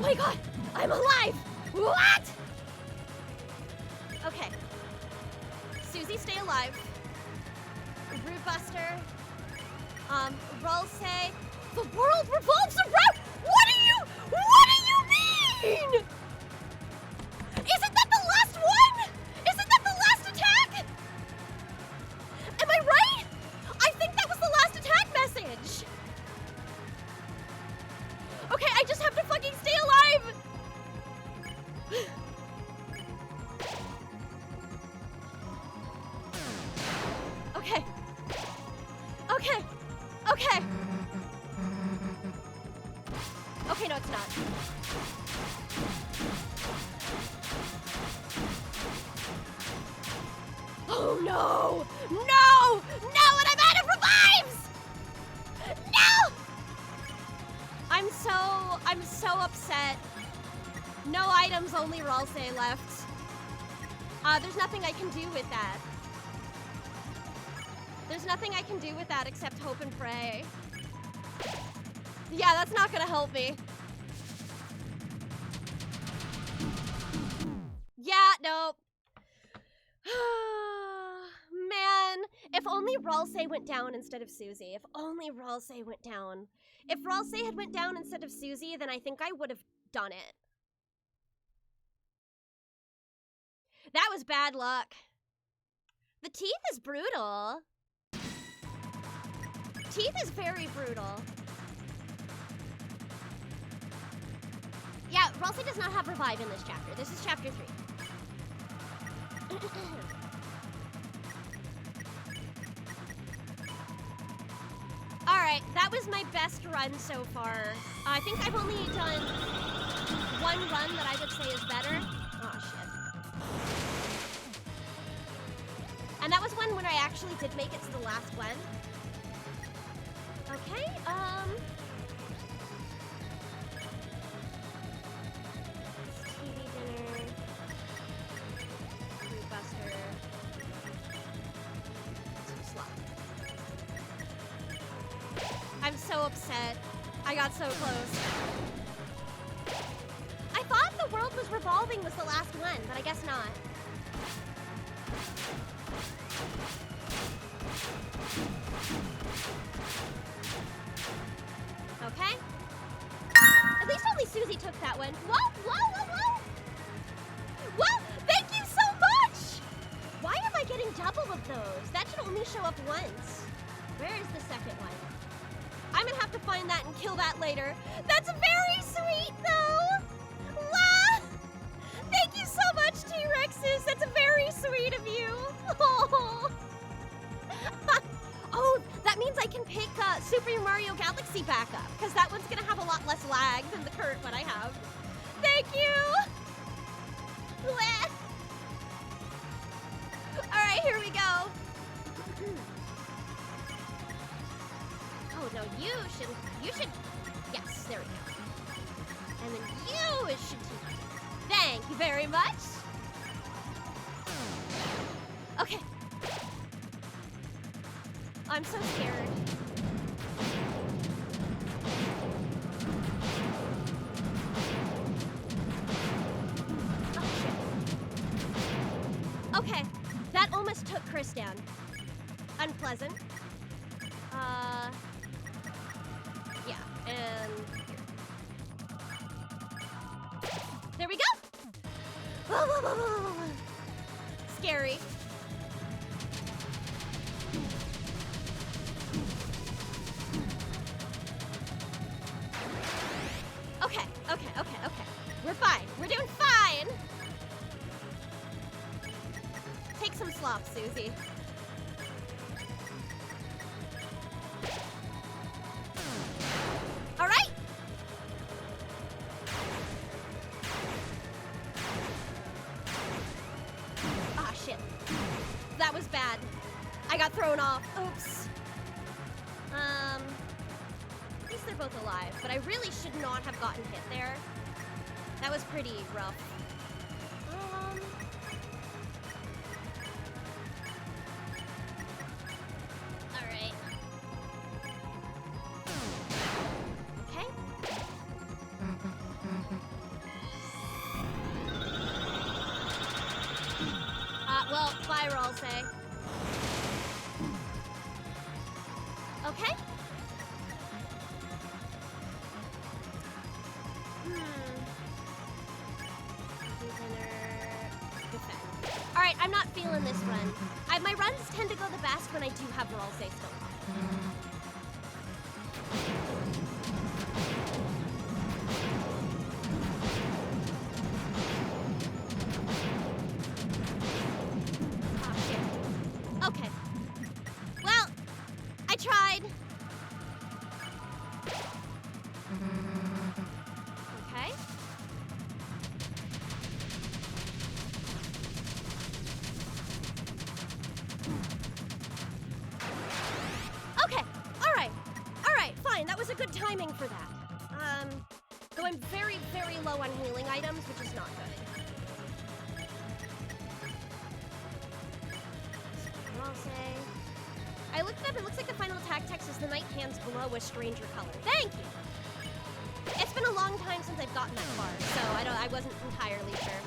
my god! I'm alive! What? Okay. Susie, stay alive. Root Buster. Roll say. The world revolves around. What do you mean? Isn't that the last one? Isn't that the last attack? Am I right? I think that was the last attack message. Okay, I just have to fucking stay alive. Okay. Okay. Okay. Okay, no, it's not. Oh no! No! No! And I'm out of revives! No! I'm so upset. No items, only Ralsei left. There's nothing I can do with that. There's nothing I can do with that except hope and pray. Yeah, that's not gonna help me. Yeah, nope. Man, if only Ralsei went down instead of Susie. If only Ralsei went down. If Ralsei had went down instead of Susie, then I think I would have done it. That was bad luck. The teeth is brutal. Teeth is very brutal. Yeah, Ralsei does not have revive in this chapter. This is chapter 3. Alright, that was my best run so far. I think I've only done one run that I would say is better. Oh, shit. And that was one when I actually did make it to the last one. Okay, TV dinner. Root Buster. Some slop. I'm so upset. I got so close. I thought the world was revolving was the last one, but I guess not. Okay. At least only Susie took that one. Whoa, whoa, whoa, whoa! Whoa, thank you so much! Why am I getting double of those? That should only show up once. Where is the second one? I'm gonna have to find that and kill that later. That's very sweet, though! Wow! Thank you so much, T-Rexes! That's very sweet of you! Oh, oh, that means I can pick Super Mario Galaxy back up, because that one's gonna have a lot less lag than the current one I have. Thank you! Alright, here we go. Oh, no, you should, yes, there we go. And then you should, thank you very much. Okay. I'm so scared. Oh, shit. Okay, that almost took Chris down. Unpleasant. Yeah, and there we go. Scary. Okay. We're fine. We're doing fine. Take some slop, Susie. All right. Ah, shit. That was bad. I got thrown off. Oops. At least they're both alive, but I really should not have gotten hit there. That was pretty rough. All right. Okay. well, bye, Ralsei. Okay. Alright, I'm not feeling this run. My runs tend to go the best when I do have Ralsei still up. Okay. Well, I tried. Okay. Okay. All right, fine. That was a good timing for that. Though I'm very, very low on healing items, which is not good. I looked it up, it looks like the final attack text is the night hands glow a stranger color. Thank you! It's been a long time since I've gotten that far, so I wasn't entirely sure.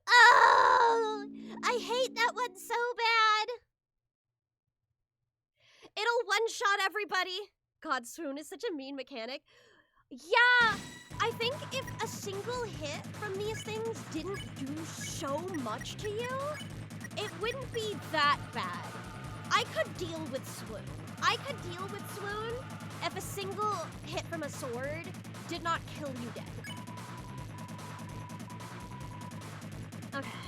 Oh! I hate that one so bad! It'll one-shot everybody. God, Swoon is such a mean mechanic. Yeah, I think if a single hit from these things didn't do so much to you, it wouldn't be that bad. I could deal with Swoon. If a single hit from a sword did not kill you dead. Okay.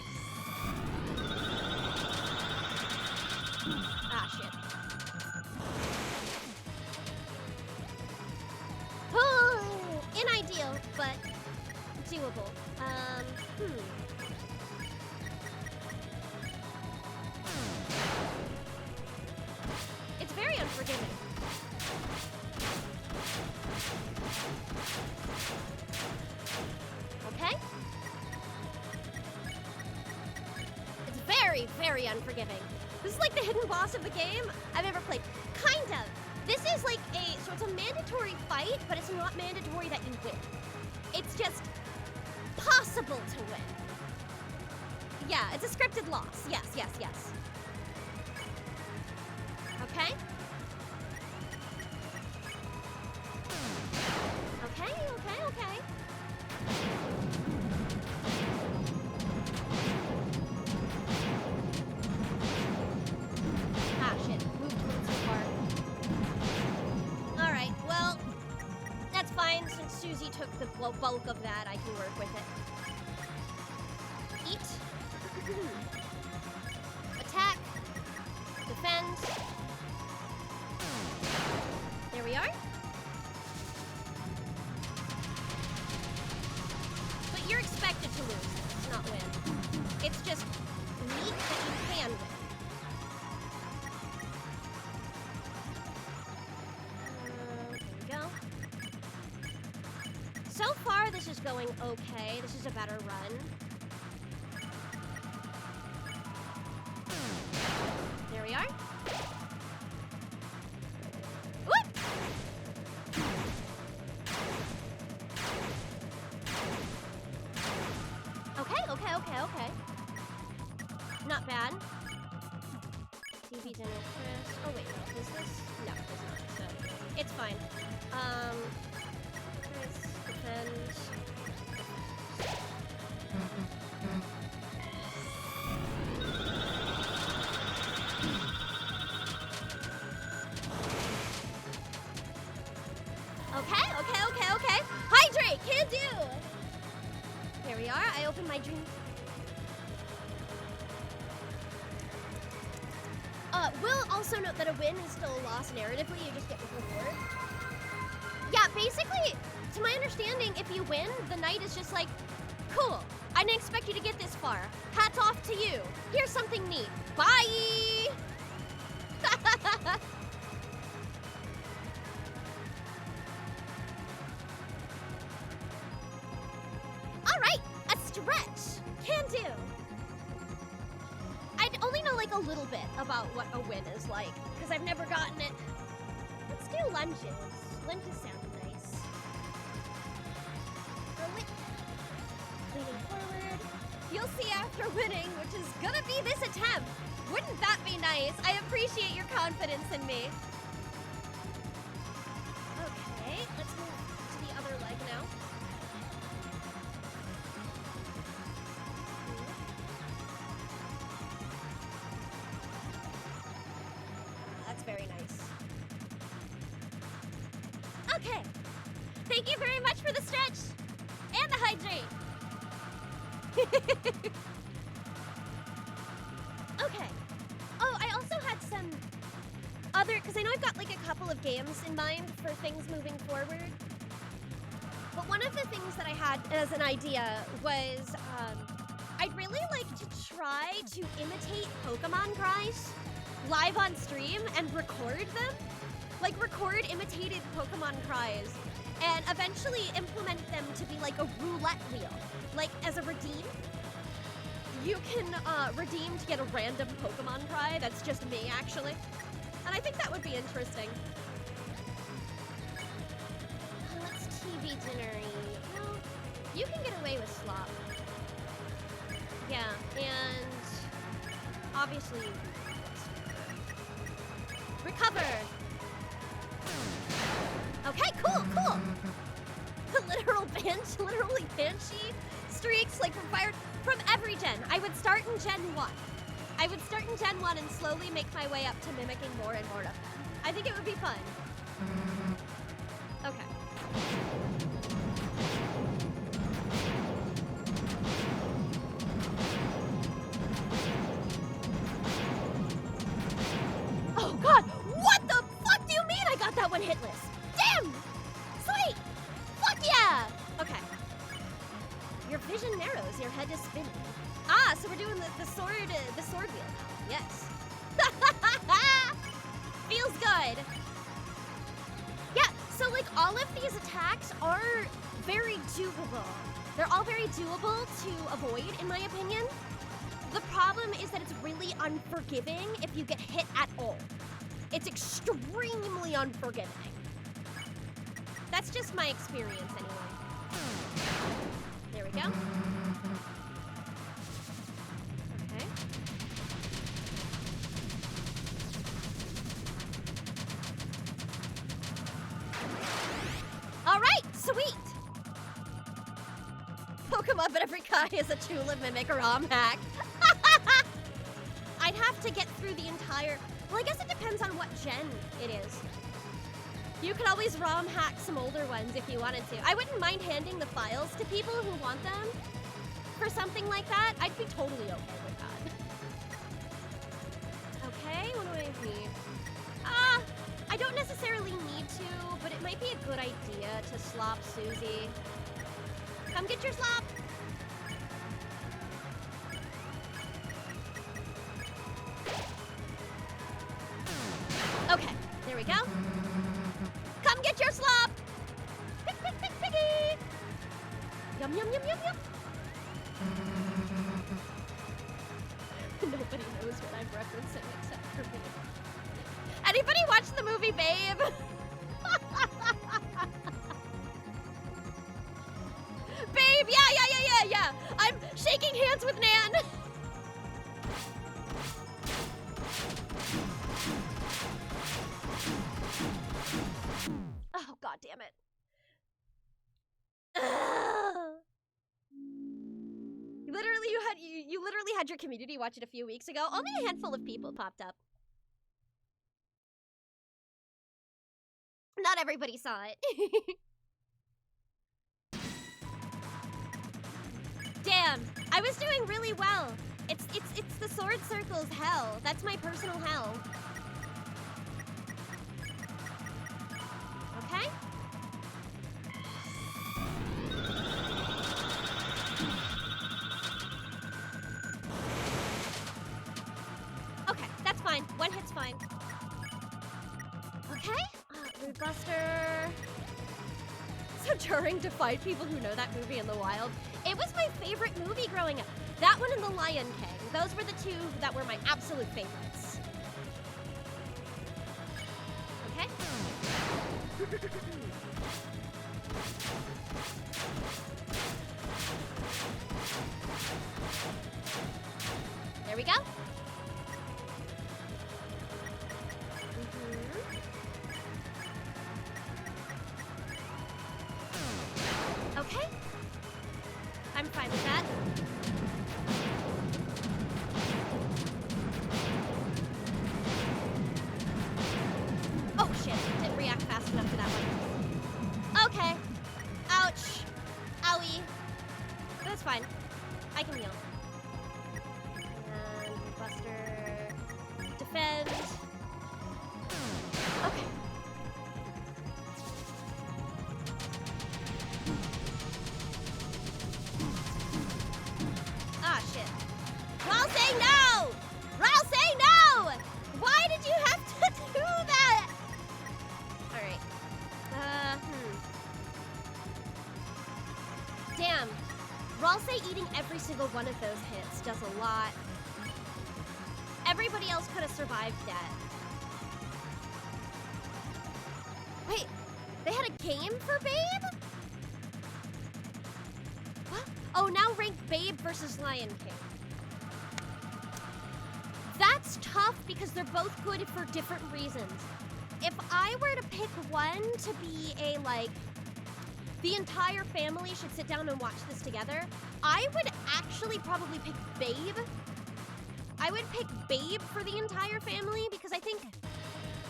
Ah, shit. Unideal, but doable. It's very unforgiving. Okay? It's very, very unforgiving. This is like the hidden boss of the game I've ever played. Kind of. This is like so it's a mandatory fight, but it's not mandatory that you win. It's just possible to win. Yeah, it's a scripted loss. Yes. Okay? Okay. Ah, shit. Moved a little too far. Alright, well, that's fine. Since Susie took the bulk of that, I can work with it. Eat. Attack. Defend. There we are. But you're expected to lose this, not win. It's just neat that you can win. There we go. So far, this is going okay. This is a better run. There we are. Whoop! Okay. Not bad. DB dinner, Chris. Oh wait, no, is this? No, it's not. So it's fine. Chris, defend. Okay. Hydrate, can do. Here we are. I open my dream. Will also note that a win is still a loss narratively. You just get the reward. Yeah, basically, to my understanding, if you win, the knight is just like, cool. I didn't expect you to get this far. Hats off to you. Here's something neat. Bye. All right, a stretch. Can do. I only know like a a little bit about what a win is like, because I've never gotten it. Let's do lunges. Lunges sound nice. Leaning forward. You'll see after winning, which is gonna be this attempt. Wouldn't that be nice? I appreciate your confidence in me. Okay, let's move to the other leg now. That's very nice. Okay. Thank you very much for the stretch and the hydrate. Okay. Oh, I also had some other, because I know I've got like a couple of games in mind for things moving forward. But one of the things that I had as an idea was I'd really like to try to imitate Pokemon cries live on stream and record them. Like record imitated Pokemon cries and eventually implement them to be like a roulette wheel. Like as a redeem, you can redeem to get a random Pokemon cry that's just me actually. And I think that would be interesting. Let's TV dinner-y. Well, you can get away with slop. Yeah, and obviously recover. Okay, cool. Literally banshee streaks like from every gen. I would start in Gen 1. I would start in Gen 1 and slowly make my way up to mimicking more and more of them. I think it would be fun. Okay. Oh god! What the fuck do you mean I got that one hitless? Damn! Sweet! Fuck yeah! Okay. Your vision narrows, your head is spinning. Ah, so we're doing the sword wheel now. Yes. Feels good. Yeah, so like all of these attacks are very doable. They're all very doable to avoid, in my opinion. The problem is that it's really unforgiving if you get hit at all. It's extremely unforgiving. That's just my experience anyway. There we go. Okay. All right, sweet. Pokemon, but every guy is a Tulip Mimic ROM hack. I'd have to get through the entire... Well, I guess it depends on what gen it is. You could always ROM hack some older ones if you wanted to. I wouldn't mind handing the files to people who want them for something like that. I'd be totally okay with that. Okay, what do I need? I don't necessarily need to, but it might be a good idea to slop Susie. Come get your slop! Okay, there we go. Come get your slop! Pick, pick, pick, piggy! Yum, yum, yum, yum, yum. Nobody knows what I'm referencing except for me. Anybody watch the movie Babe? Babe, yeah. I'm shaking hands with Nan. Oh, god damn it. You literally had your community watch it a few weeks ago. Only a handful of people popped up. Not everybody saw it. Damn, I was doing really well. It's the sword circle's hell. That's my personal hell. Okay? Okay, that's fine. One hit's fine. Okay? Root Buster. So jarring to find people who know that movie in the wild. It was my favorite movie growing up. That one and the Lion King. Those were the two that were my absolute favorites. Okay. There we go. Okay. I'm fine with that. Oh shit, didn't react fast enough for that one. Okay. Ouch. Owie. That's fine. I can heal. And Buster. Defend. Okay. Ah, shit. Raul, say no! Raul, say no! Why did you have to do that? Alright. Damn. Raul, say eating every single one of those hits does a lot. Everybody else could have survived that. Wait, they had a game for Babe? What? Oh, now ranked Babe versus Lion King. That's tough because they're both good for different reasons. If I were to pick one to be a, like, the entire family should sit down and watch this together, I would actually probably pick Babe. I would pick Babe for the entire family because I think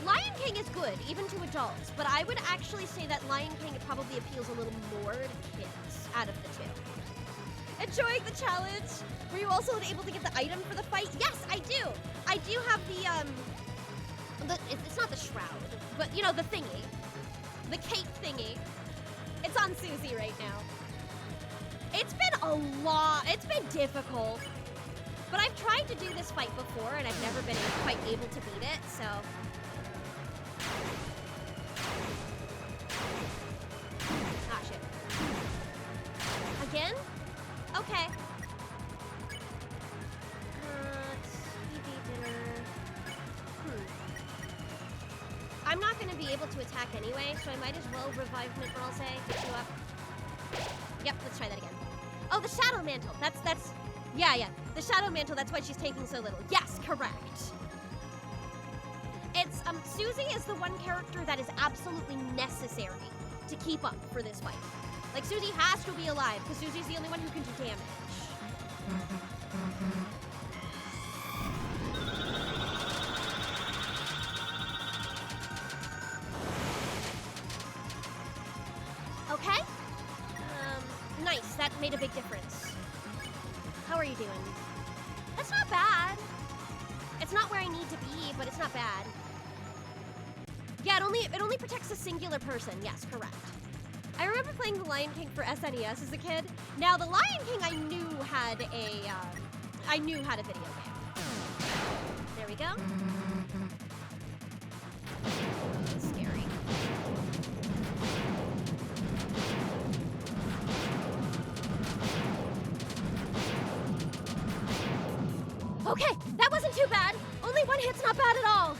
Lion King is good, even to adults, but I would actually say that Lion King probably appeals a little more to kids out of the two. Enjoying the challenge? Were you also able to get the item for the fight? Yes, I do. I do have it's not the shroud, but you know, the thingy. The cape thingy. It's on Susie right now. It's been difficult. But I've tried to do this fight before and I've never been quite able to beat it, so. Ah, shit. Again? Okay. TV dinner. I'm not gonna be able to attack anyway, so I might as well revive Mithril, say, get you up. Yep, let's try that again. Oh, the Shadow Mantle. That's, yeah. The Shadow Mantle, that's why she's taking so little. Yes, correct. It's, Susie is the one character that is absolutely necessary to keep up for this fight. Like, Susie has to be alive, because Susie's the only one who can do damage. Okay. Nice, that made a big difference. How are you doing? That's not bad. It's not where I need to be, but it's not bad. Yeah, it only protects a singular person. Yes, correct. I remember playing The Lion King for SNES as a kid. Now, The Lion King I knew had a video game. There we go. Scary. Okay, that wasn't too bad. Only one hit's not bad at all.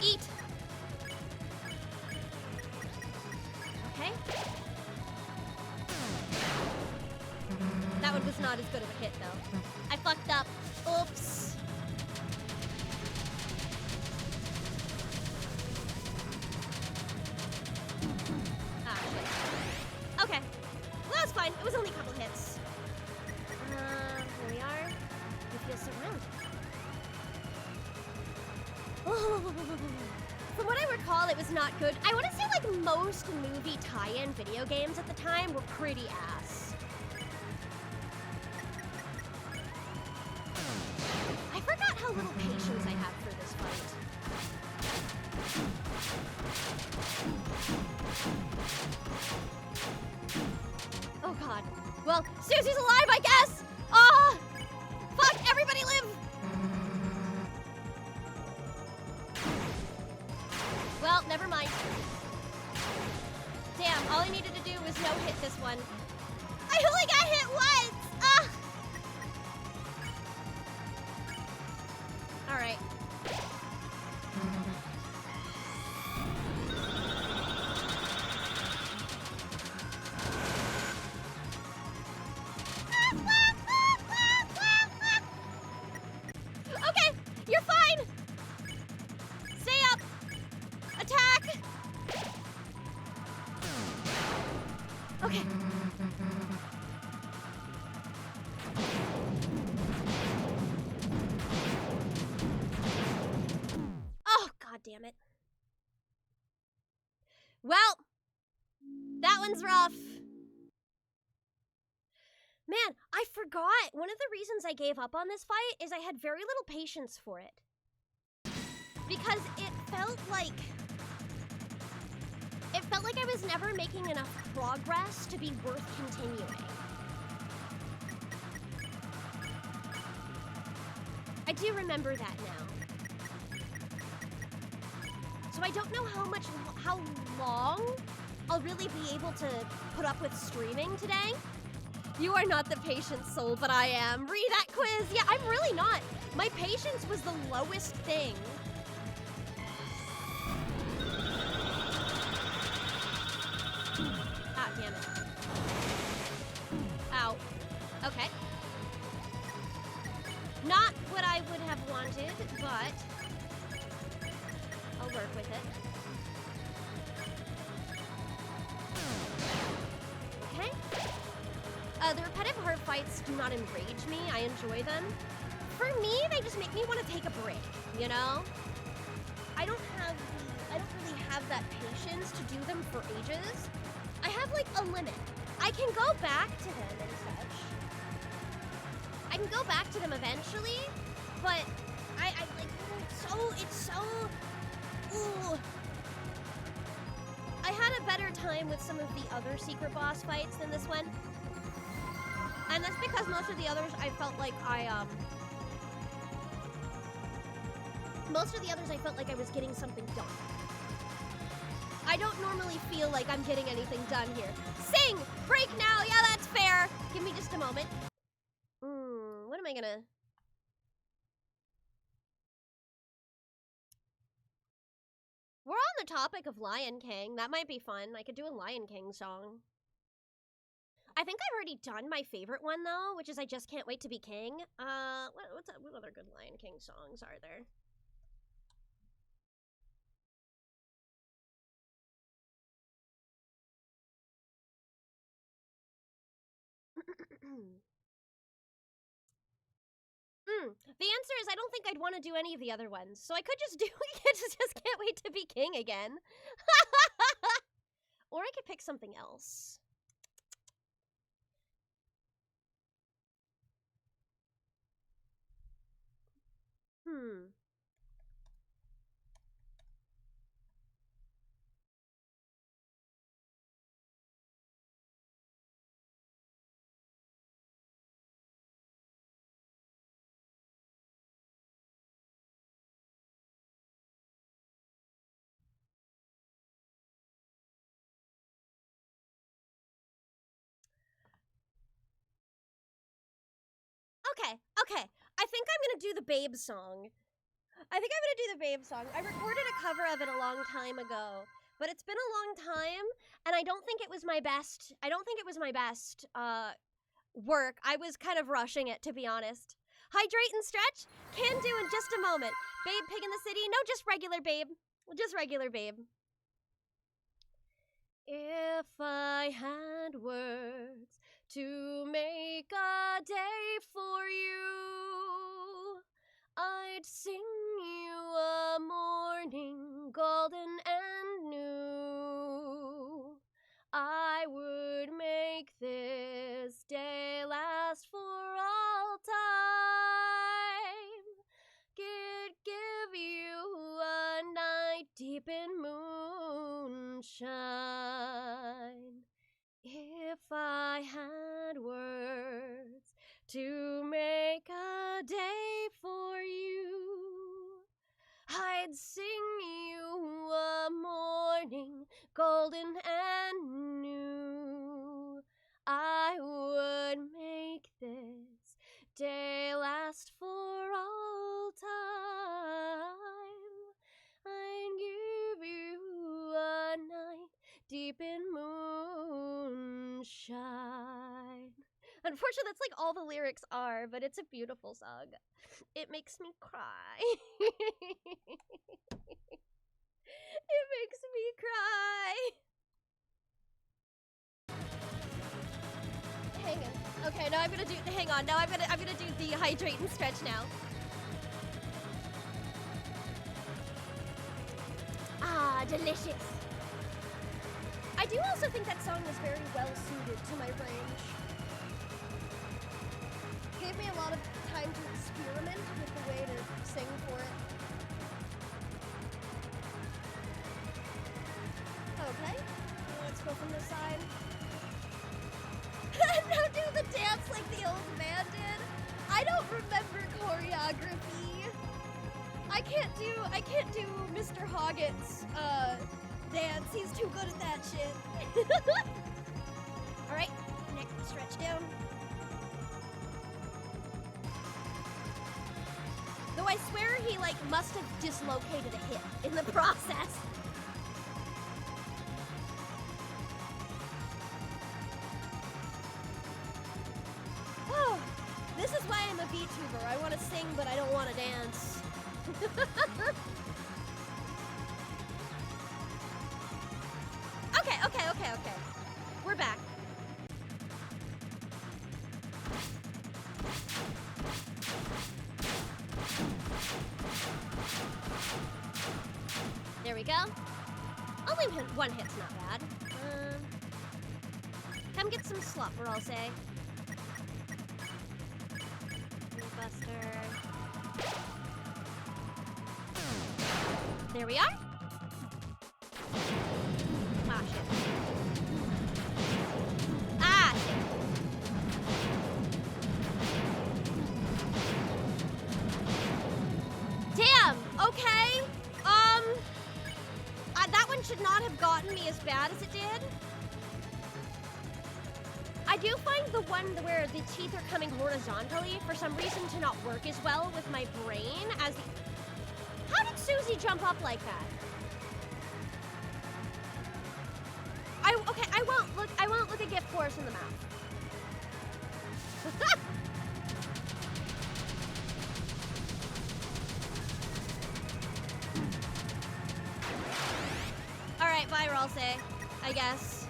Eat. Okay. That one was not as good of a hit, though. I fucked up. Oops. Ah, shit. Okay. Well, that was fine. It was only a couple hits. Here we are. You feel surrounded. From what I recall, it was not good. I want to say, like, most movie tie-in video games at the time were pretty ass. I forgot how little patience I have for this fight. Oh, God. Well, Susie's alive, I guess! Ah! Fuck, everybody live! Well, never mind. Damn, all I needed to do was no-hit this one. I, like, got hit once! Ugh! Alright. Okay, you're fine! Stay up! Attack! Okay. Oh, god damn it. Well, that one's rough. Man, I forgot. One of the reasons I gave up on this fight is I had very little patience for it. Because it felt like I was never making enough progress to be worth continuing. I do remember that now. So I don't know how long I'll really be able to put up with streaming today. You are not the patient soul, but I am. Read that quiz. Yeah, I'm really not. My patience was the lowest thing. Ah, damn it. Ow. Okay. Not what I would have wanted, but I'll work with it. Okay. The repetitive hard fights do not enrage me. I enjoy them. For me, they just make me want to take a break, you know? I don't really have that patience to do them for ages. I have like a limit. I can go back to them and such. I can go back to them eventually, but I like it's so ooh. I had a better time with some of the other secret boss fights than this one. And that's because most of the others I felt like I was getting something done. I don't normally feel like I'm getting anything done here. Sing! Break now! Yeah, that's fair! Give me just a moment. What am I gonna... We're on the topic of Lion King. That might be fun. I could do a Lion King song. I think I've already done my favorite one, though, which is I Just Can't Wait to Be King. What other good Lion King songs are there? The answer is I don't think I'd want to do any of the other ones, so I could just do Just Can't Wait to Be King again. Or I could pick something else. Okay. I think I'm gonna do the Babe song. I recorded a cover of it a long time ago, but it's been a long time, and I don't think it was my best. Work. I was kind of rushing it, to be honest. Hydrate and stretch? Can do in just a moment. Babe Pig in the City? No, just regular Babe. Just regular Babe. If I had words to make a day for you, I'd sing you a morning golden and new. I would make this day last for all time. Give you a night deep in moonshine. If I had words to make a day for you, I'd sing you a morning golden and new. I would sunshine. Unfortunately, that's like all the lyrics are, but it's a beautiful song. It makes me cry. It makes me cry. Hang on. Okay, now I'm gonna do. Hang on. Now I'm gonna do the hydrate and stretch now. Ah, delicious. I do also think that song was very well suited to my range. Gave me a lot of time to experiment with the way to sing for it. Okay, let's go from this side. Now do the dance like the old man did. I don't remember choreography. I can't do Mr. Hoggett's dance. He's too good at that shit. All right, neck stretch down. Though I swear he like must have dislocated a hip in the process. Oh, this is why I'm a VTuber. I want to sing, but I don't want to dance. Okay. We're back. There we go. Only one hit's not bad. Come get some slupper, I'll say. Buster. There we are. Ah, shit. Ah, shit. Damn, okay. That one should not have gotten me as bad as it did. I do find the one where the teeth are coming horizontally for some reason to not work as well with my brain as the... How did Susie jump up like that? I won't look a gift horse in the mouth. Alright, bye, Ralsei, I guess.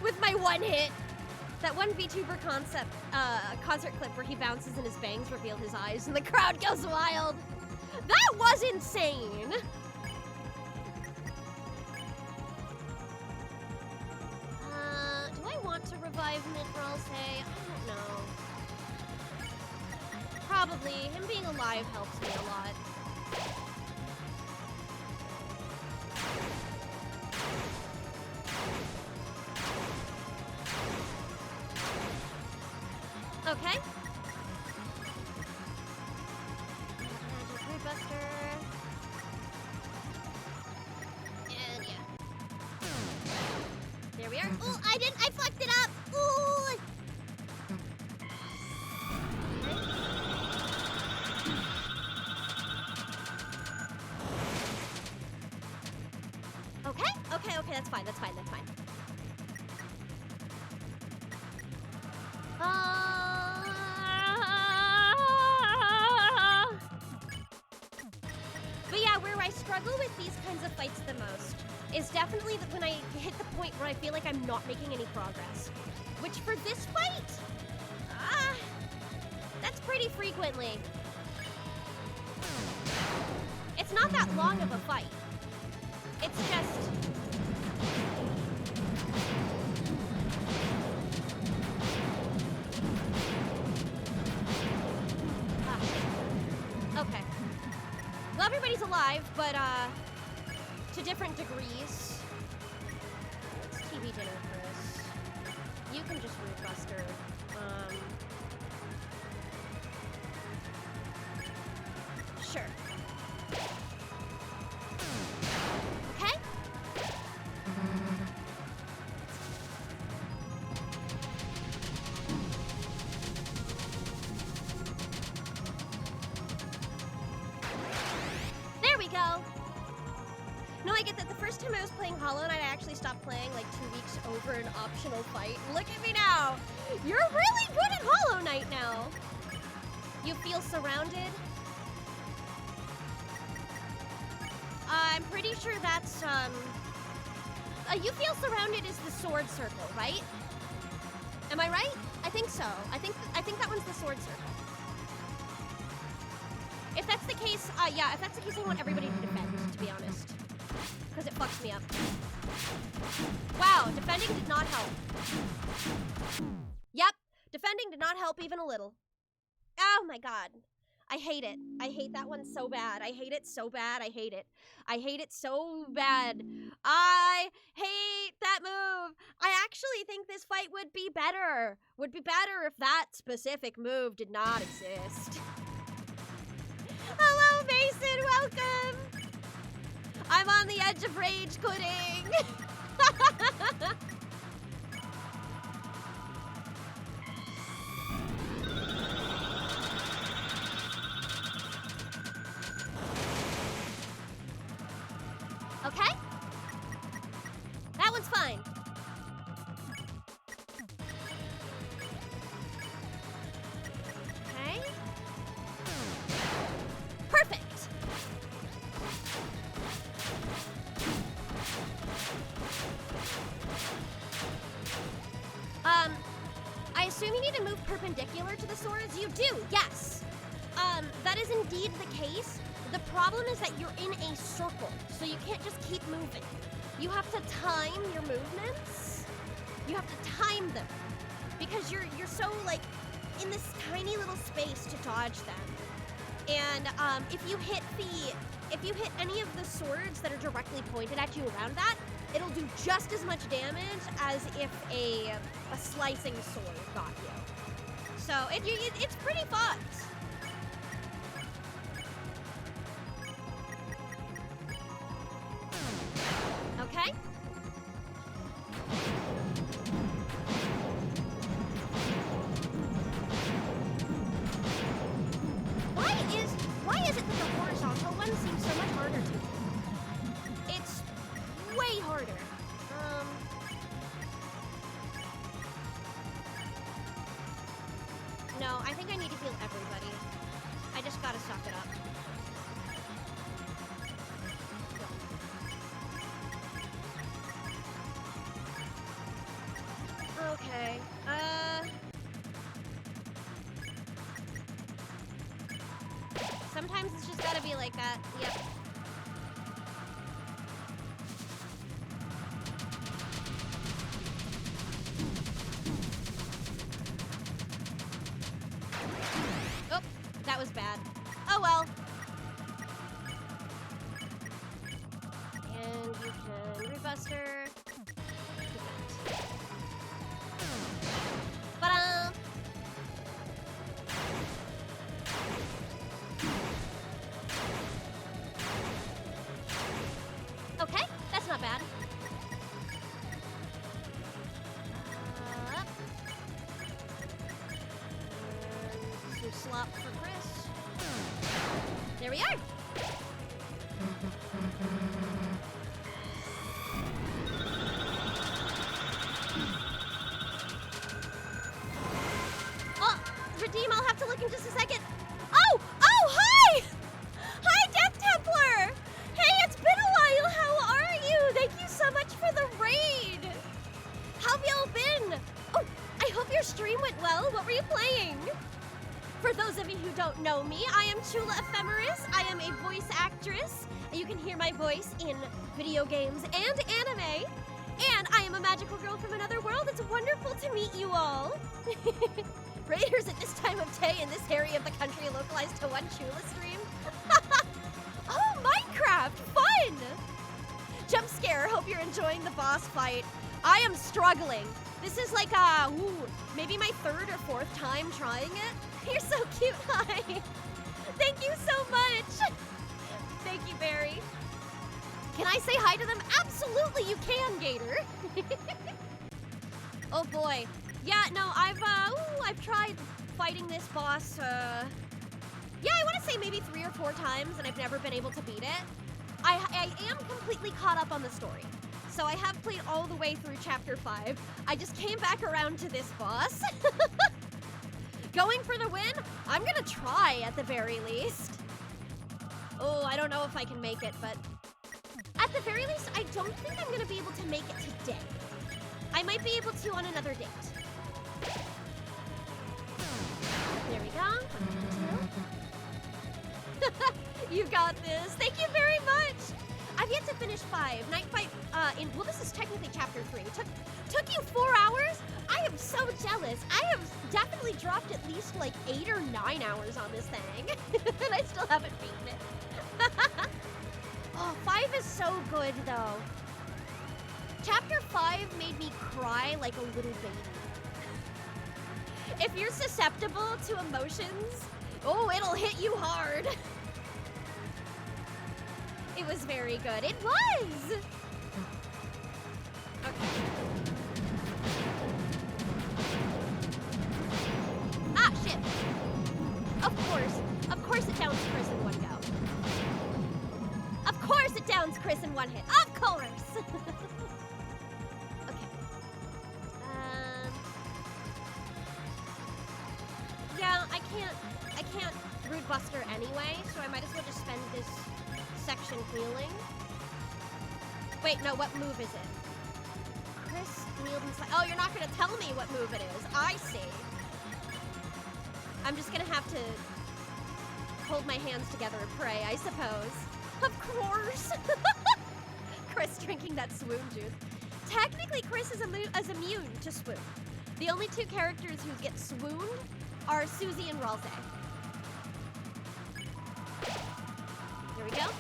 With my one hit. That one VTuber concert clip where he bounces and his bangs reveal his eyes and the crowd goes wild. That was insane! Do I want to revive Ralsei? I don't know. Probably. Him being alive helps me a lot. Okay. Magic Buster. And yeah. There we are. Oh, I fucked it up. Ooh. Okay, that's fine. But yeah, where I struggle with these kinds of fights the most is definitely when I hit the point where I feel like I'm not making any progress. Which for this fight, that's pretty frequently. It's not that long of a fight. It's just... Okay. Well, everybody's alive, but, to different degrees. It's TV dinner, Chris. You can just root Buster. Sure. Okay? There we go. No, I get that. The first time I was playing Hollow Knight, I actually stopped playing like 2 weeks over an optional fight. Look at me now. You're really good at Hollow Knight now. You feel surrounded. I'm pretty sure that's, you feel surrounded is the sword circle, right? Am I right? I think so. I think that one's the sword circle. If that's the case, yeah, if that's the case, I want everybody to defend, to be honest. Because it fucks me up. Wow, defending did not help. Yep, defending did not help even a little. Oh my god. I hate it. I hate that one so bad. I hate it so bad. I hate it. I hate it so bad. I hate that move. I actually think this fight would be better. Would be better if that specific move did not exist. Hello, Mason. Welcome. I'm on the edge of rage quitting. Okay? That one's fine. Okay. Perfect. I assume you need to move perpendicular to the swords? You do, yes. That is indeed the case. The problem is that you're in a circle, so you can't just keep moving. You have to time your movements. You have to time them because you're so like in this tiny little space to dodge them. And if you hit any of the swords that are directly pointed at you around that, it'll do just as much damage as if a slicing sword got you. So it's pretty fucked. Okay. Why is it that the horizontal one seems so much harder to me? It's way harder. No, I think I need to heal everybody. I just gotta suck it up. Okay, sometimes it's just gotta be like that. Yep. Oh, that was bad. Oh well. And you can rebuster. Okay, that's not bad. Some slop for Chris. There we are. Oh, Redeem, I'll have to look in just a second. Oh, hi! Hi, Death Templar! Hey, it's been a while. How are you? Thank you so much for the raid. How have y'all been? Oh, I hope your stream went well. What were you playing? For those of you who don't know me, I am Chula Ephemeris. I am a voice actress. You can hear my voice in video games and anime. And I am a magical girl from another world. It's wonderful to meet you all. Raiders at this time of day in this area of the country localized to one Chula stream. Oh, Minecraft! Fun! Jump scare. Hope you're enjoying the boss fight. I am struggling. This is like, maybe my 3rd or 4th time trying it. You're so cute. Hi. Thank you so much. Thank you, Barry. Can I say hi to them? Absolutely, you can, Gator. Oh boy. Yeah, no, I've tried fighting this boss, yeah, I want to say maybe 3 or 4 times, and I've never been able to beat it. I am completely caught up on the story. So I have played all the way through chapter 5. I just came back around to this boss. Going for the win? I'm gonna try at the very least. Oh, I don't know if I can make it, but at the very least, I don't think I'm gonna be able to make it today. I might be able to on another date. There we go. You got this. Thank you very much. I've yet to finish 5. Night fight, well, this is technically chapter 3. Took you 4 hours? I am so jealous. I have definitely dropped at least like 8 or 9 hours on this thing. And I still haven't beaten it. Oh, 5 is so good though. Chapter 5 made me cry like a little baby. If you're susceptible to emotions, oh, it'll hit you hard. It was very good. It was! Okay. Ah, shit. Of course it downs Chris in one go. Of course it downs Chris in one hit. Of course! Okay. Yeah, I can't Brood Buster anyway, so I might as well just spend this section healing. Wait, no, what move is it? Chris kneeled inside. Oh, you're not gonna tell me what move it is. I see. I'm just gonna have to hold my hands together and pray, I suppose. Of course. Chris drinking that swoon juice. Technically, Chris is immune to swoon. The only 2 characters who get swooned are Susie and Ralsei. Here we go.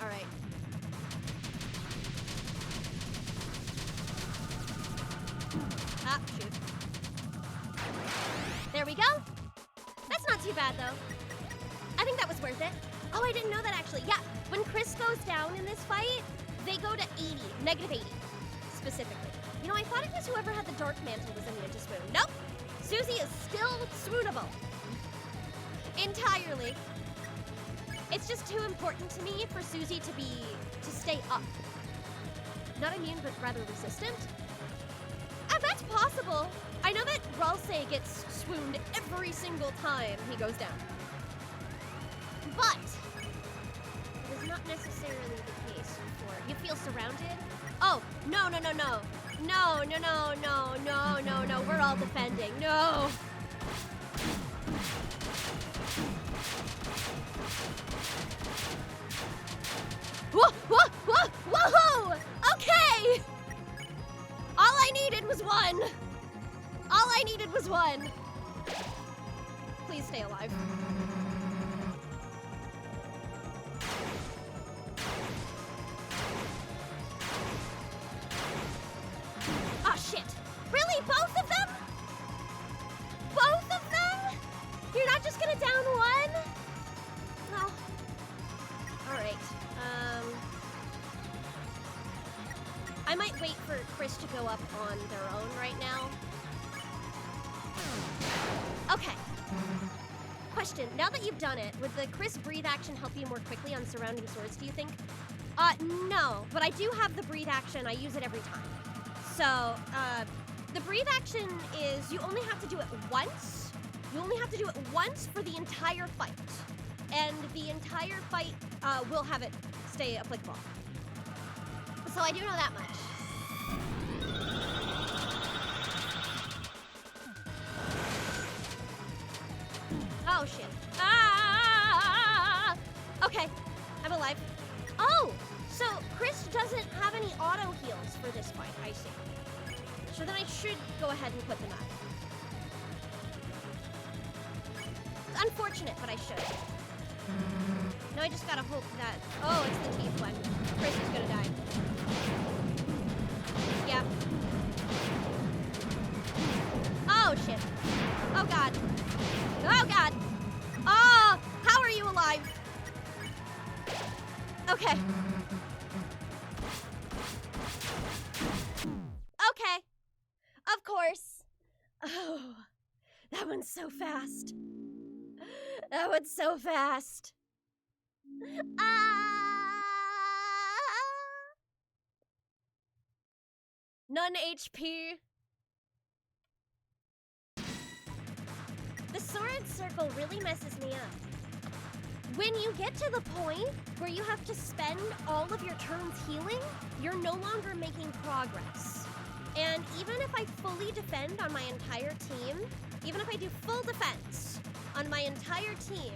All right. Ah, shoot. There we go. That's not too bad, though. I think that was worth it. Oh, I didn't know that, actually. Yeah, when Chris goes down in this fight, they go to 80, negative 80, specifically. You know, I thought it was whoever had the Dark Mantle was immune to swoon. Nope. Susie is still swoonable. Entirely. It's just too important to me for Susie to stay up. Not immune, but rather resistant. And that's possible. I know that Ralsei gets swooned every single time he goes down. But it is not necessarily the case for... You feel surrounded? Oh, no. No. We're all defending. No. Whoa! Okay! All I needed was one. Please stay alive. Ah, shit. Really? Both of them? Both of them? You're not just gonna down one? No. Alright. I might wait for Chris to go up on their own right now. Okay. Question, now that you've done it, would the Chris breathe action help you more quickly on surrounding swords, do you think? No, but I do have the breathe action. I use it every time. So, the breathe action is you only have to do it once. You only have to do it once for the entire fight. And the entire fight will have it stay applicable. So I do know that much. Oh, shit. Ah! Okay, I'm alive. Oh, so Chris doesn't have any auto heals for this fight, I see. So then I should go ahead and put them up. It's unfortunate, but I should. Now I just gotta hope that... Oh, it's the teeth one. Chris is gonna die. Yeah. Oh, shit. Oh, God. Oh, God. Oh, how are you alive? Okay. Okay. Of course. Oh, that one's so fast. That went so fast. Ah! None HP. The sword circle really messes me up. When you get to the point where you have to spend all of your turns healing, you're no longer making progress. And even if I fully defend on my entire team, even if I do full defense on my entire team,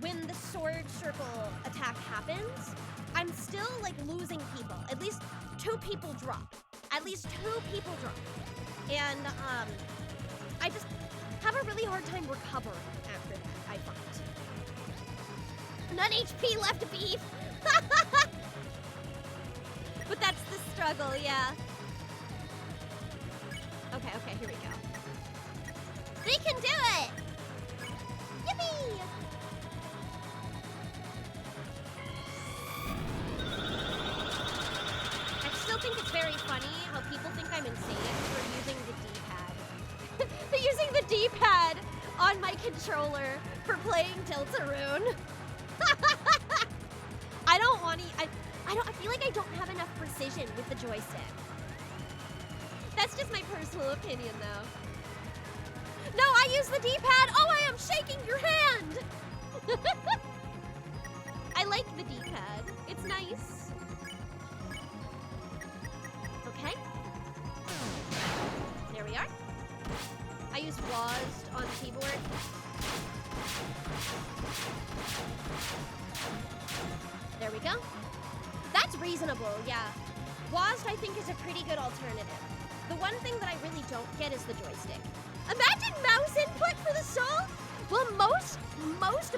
when the sword circle attack happens, I'm still like losing people. At least 2 people drop. At least 2 people drop. And I just have a really hard time recovering after that, I find. None HP left beef. But that's the struggle, yeah. Okay, here we go. We can do it! Yippee! I still think it's very funny how people think I'm insane for using the D-pad. They're using the D-pad on my controller for playing Deltarune. I feel like I don't have enough precision with the joystick. That's just my personal opinion, though. No, I use the D-pad. Oh, I am shaking your hand. I like the D-pad. It's nice. Okay. There we are. I use WASD on the keyboard. There we go. That's reasonable, yeah. WASD, I think, is a pretty good alternative. The one thing that I really don't get is the joystick. Imagine mouse input for the soul? Well, most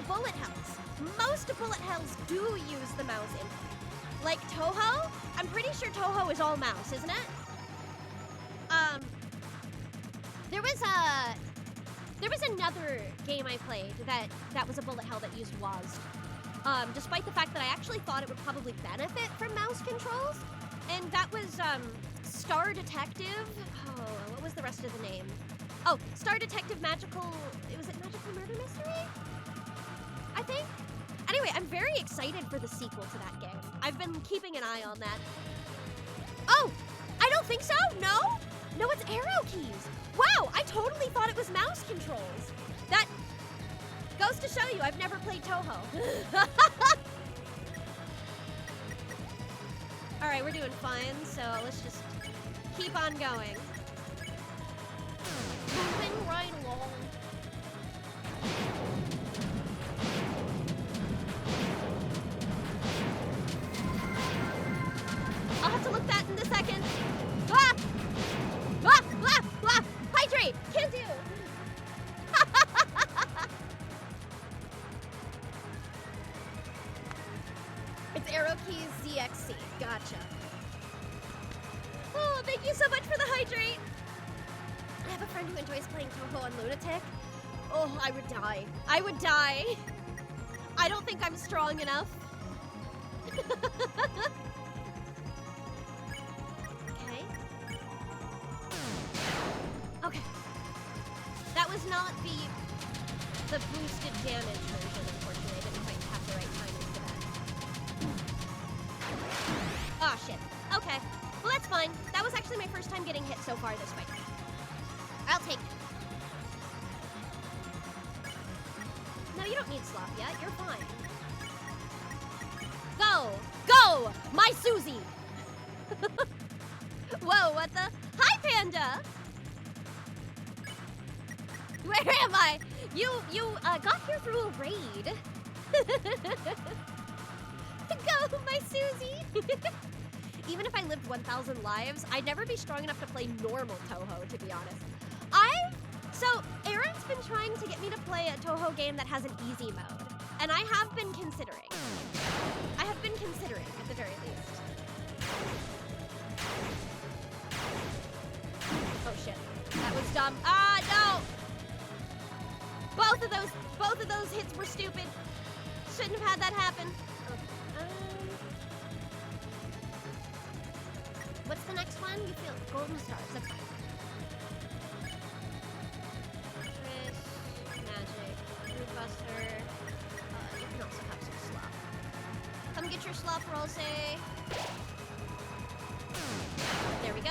bullet hells do use the mouse input. Like Touhou? I'm pretty sure Touhou is all mouse, isn't it? There was another game I played that was a bullet hell that used WASD. Despite the fact that I actually thought it would probably benefit from mouse controls. And that was, Star Detective. Oh, what was the rest of the name? Oh, Star Detective Magical Murder Mystery? I think. Anyway, I'm very excited for the sequel to that game. I've been keeping an eye on that. Oh, I don't think so, no? No, it's arrow keys. Wow, I totally thought it was mouse controls. That goes to show you I've never played Touhou. All right, we're doing fine, so let's just keep on going. Moving right along. I'll have to look that in a second. Ah! Ah! Ah! Ah! Hydrate! Can't do! It's arrow keys ZXC. Gotcha. Oh, thank you so much for the hydrate. I have a friend who enjoys playing Touhou on Lunatic. Oh, I would die. I would die. I don't think I'm strong enough. Okay. Okay. That was not the boosted damage version, unfortunately. I didn't quite have the right timing for that. Oh, shit. Okay. Well, that's fine. That was actually my first time getting hit so far this fight. I'll take it. No, you don't need slop yet. You're fine. Go! Go! My Susie! Whoa, what the? Hi, Panda! Where am I? You got here through a raid. Go, my Susie! Even if I lived 1,000 lives, I'd never be strong enough to play normal Touhou, to be honest. So, Aaron's been trying to get me to play a Touhou game that has an easy mode. And I have been considering. I have been considering, at the very least. Oh shit, that was dumb. Ah, no! Both of those hits were stupid. Shouldn't have had that happen. Okay. What's the next one? You feel golden stars, that's fine. Magic, Root Buster. Ralsei. There we go.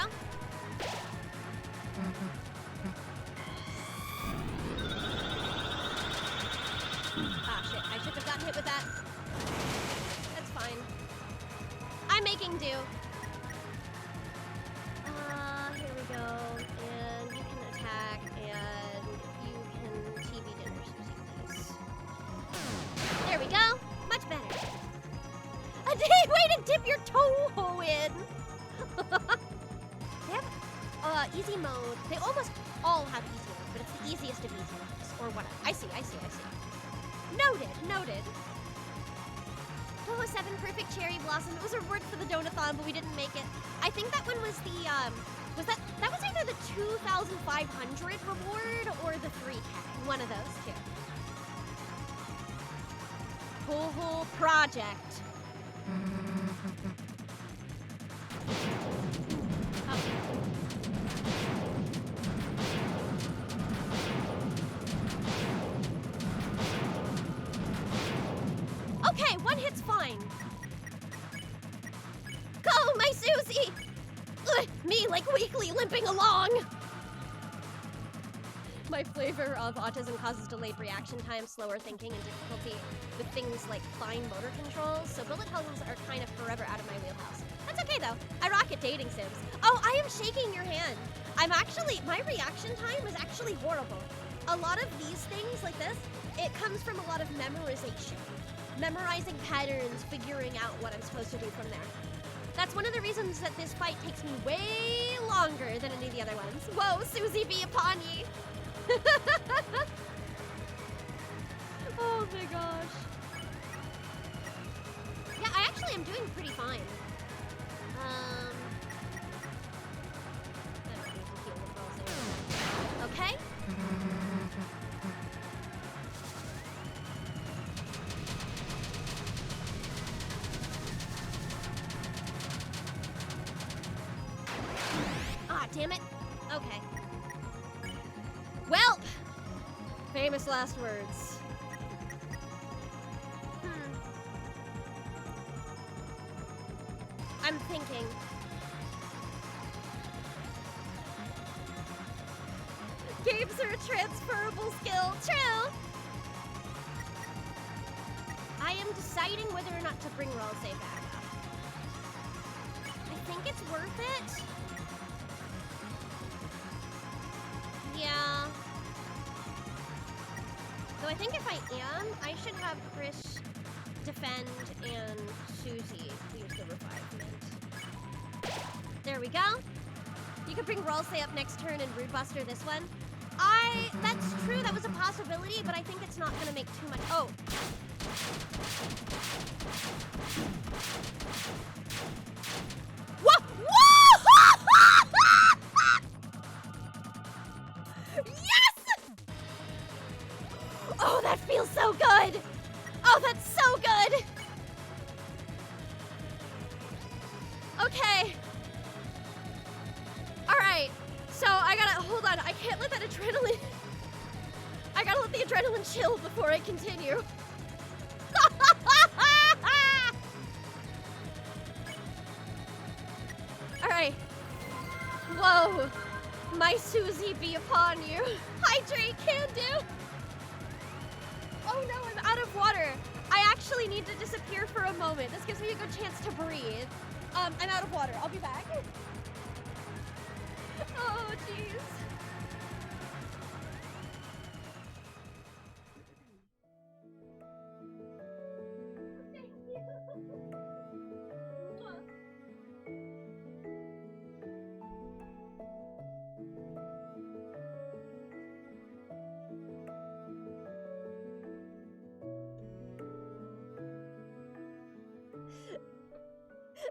Ah, shit. I shouldn't have gotten hit with that. That's fine. I'm making do. Here we go. And you can attack, and you can TV dinner, Susie, please. There we go. Much better. A way to dip your toe in. They have easy mode. They almost all have easy mode, but it's the easiest of easy modes, or whatever. I see. Noted. Oh, 7 perfect cherry blossom. It was a reward for the donathon, but we didn't make it. I think that one was the that was either the 2,500 reward or the 3K. One of those two. Whole project. Okay, one hit's fine. Go, my Susie! Ugh, me, like, weakly limping along. My flavor of autism causes delayed reaction time, slower thinking, and difficulty with things like fine motor controls, so bullet hells are kind of forever out of my wheelhouse. That's okay, though. I rock at dating sims. Oh, I am shaking your hand. My reaction time is actually horrible. A lot of these things, like this, it comes from a lot of memorization. Memorizing patterns, figuring out what I'm supposed to do from there. That's one of the reasons that this fight takes me way longer than any of the other ones. Whoa, Susie be upon ye! Oh my gosh. Yeah, I actually am doing pretty fine. I don't need to heal with Ralsei. Okay. Ah, damn it. Okay. Well, famous last words. I'm thinking. Games are a transferable skill. True. I am deciding whether or not to bring Ralsei back up. I think it's worth it. Yeah. Though I think if I am, I should have Chris defend and Susie use the refinement. There we go. You could bring Ralsei up next turn and Rude Buster this one. That's true, that was a possibility, but I think it's not gonna make too much. Oh. Whoa! Yes! Oh, that feels so good! Oh, that's so good! Okay. Alright, so I gotta, hold on, I can't let that adrenaline, I gotta let the adrenaline chill before I continue. Alright. Whoa. My Susie be upon you. Hydrate, can do. Oh no, I'm out of water. I actually need to disappear for a moment. This gives me a good chance to breathe. I'm out of water. I'll be back. Oh, jeez. Thank you.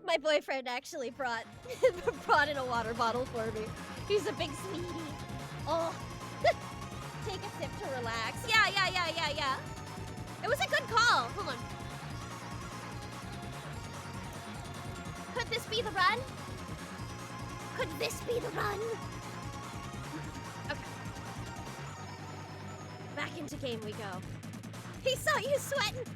My boyfriend actually brought in a water bottle for me. He's a big sweetie. Oh, take a sip to relax. Yeah. It was a good call. Hold on. Could this be the run? Could this be the run? Okay. Back into game we go. He saw you sweating.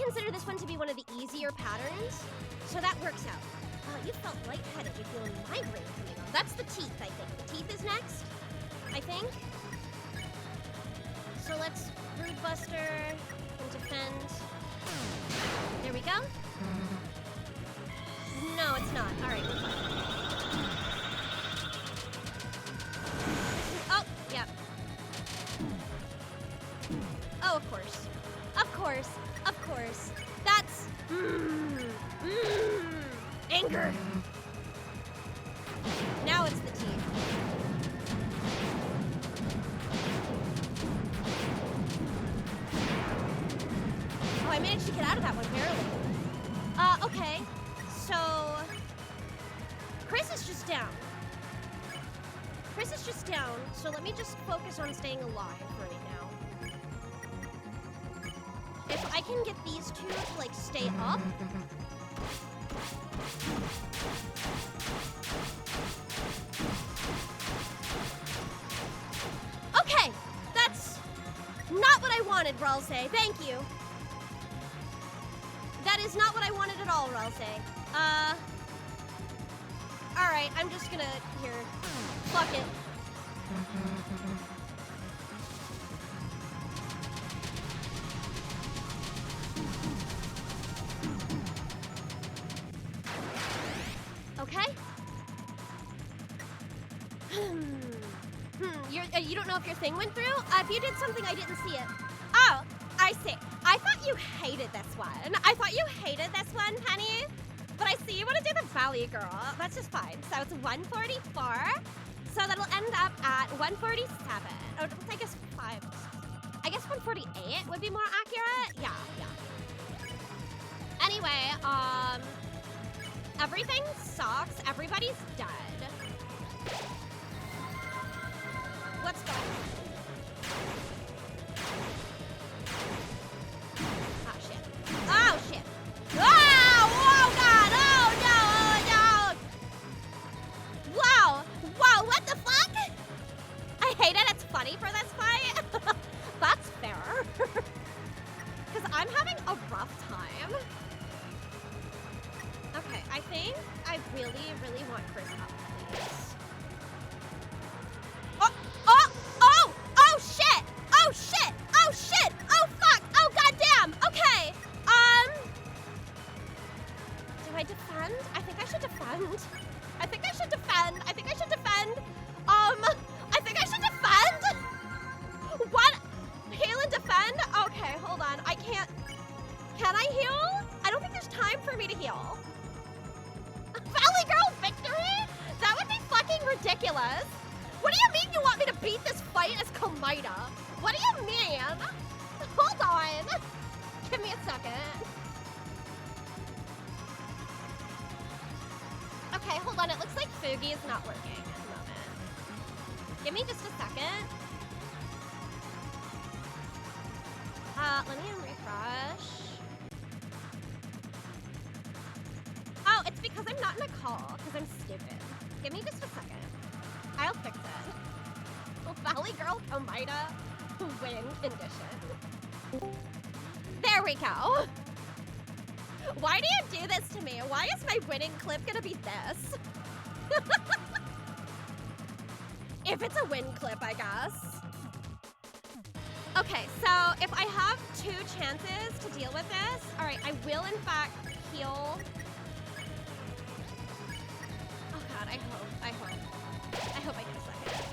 consider this one to be one of the easier patterns, so that works out. You felt lightheaded. You feel a migraine coming on. That's the teeth, I think. The teeth is next, I think. So let's Brood Buster and defend. There we go. No, it's not. All right, we're fine. Oh, yep. Oh, of course. Of course. Of course. That's... anger. Now it's the teeth. Oh, I managed to get out of that one barely. Okay. So... Chris is just down. Chris is just down, so let me just focus on staying alive right now. If I can get these two to, like, stay up... Okay, that's not what I wanted, Ralse. Thank you. That is not what I wanted at all, Ralse. Alright, I'm just gonna, here, fuck it. Okay? You don't know if your thing went through? If you did something, I didn't see it. Oh, I see. I thought you hated this one. I thought you hated this one, Penny. But I see you want to do the Valley Girl. That's just fine. So it's 144. So that'll end up at 147. Oh, I guess 5. I guess 148 would be more accurate. Yeah. Anyway, everything sucks. Everybody's dead. What's going on? Oh, shit. Oh, shit. Oh, oh, God. Oh, no. Wow. Wow, what the fuck? I hate it. It's funny for this fight. That's fair. Because I'm having a rough time. Okay, I think I really, really want Chris up, please. Oh, shit! Oh, fuck! Oh, goddamn! Okay, do I defend? I think I should defend. I think I should defend. I think I should defend! What? Heal and defend? Okay, hold on. I can't... Can I heal? I don't think there's time for me to heal. Valley Girl victory? That would be fucking ridiculous. What do you mean you want me to beat this fight as Komida? What do you mean? Hold on. Give me a second. Okay, hold on. It looks like Fugi is not working at the moment. Give me just a second. Let me refresh. Oh, it's because I'm not in a call, because I'm stupid. Give me just a second. I'll fix it. Valley Girl Komida win condition. There we go. Why do you do this to me? Why is my winning clip gonna be this? If it's a win clip, I guess. Okay, so if I have 2 chances to deal with this, all right, I will in fact heal. Oh God, I hope I get a second.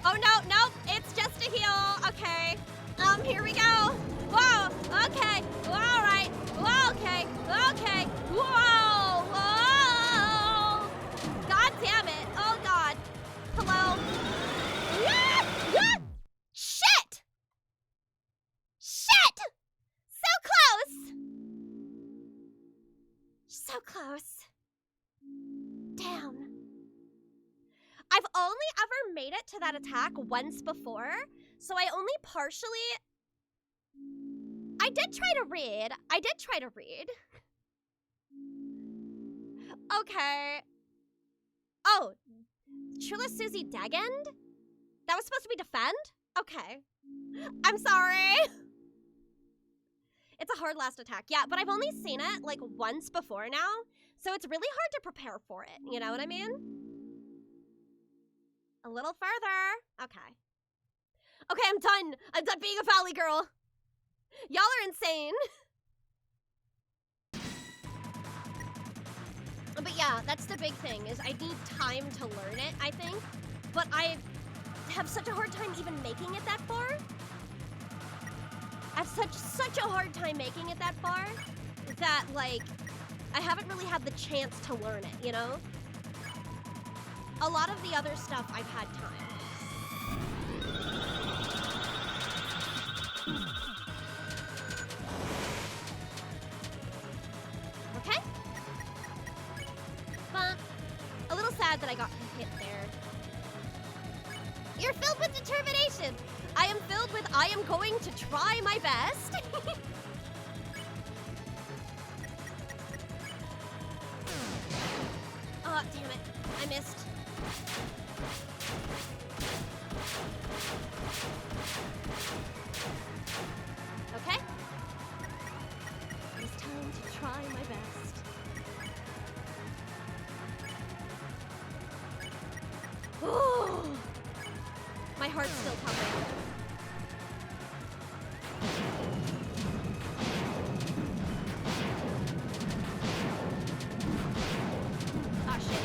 Oh no, it's just a heal. Okay, here we go. Whoa, okay, all right, okay, whoa. God damn it, oh God. Hello. Shit! So close. Damn. I've only ever made it to that attack once before, so I only partially... I did try to read. Okay. Oh, Trilla Susie Degend? That was supposed to be defend? Okay. I'm sorry. It's a hard last attack. Yeah, but I've only seen it like once before now, so it's really hard to prepare for it. You know what I mean? A little further. Okay. Okay, I'm done. I'm done being a valley girl. Y'all are insane. But yeah, that's the big thing, is I need time to learn it, I think. But I have such a hard time even making it that far. I have such a hard time making it that far that, like, I haven't really had the chance to learn it, you know? A lot of the other stuff I've had time. Okay? But a little sad that I got hit there. You're filled with determination. I am filled with I am going to try my best. Oh, damn it. I missed. Okay. It's time to try my best. Oh, my heart's still pumping. Ah, shit.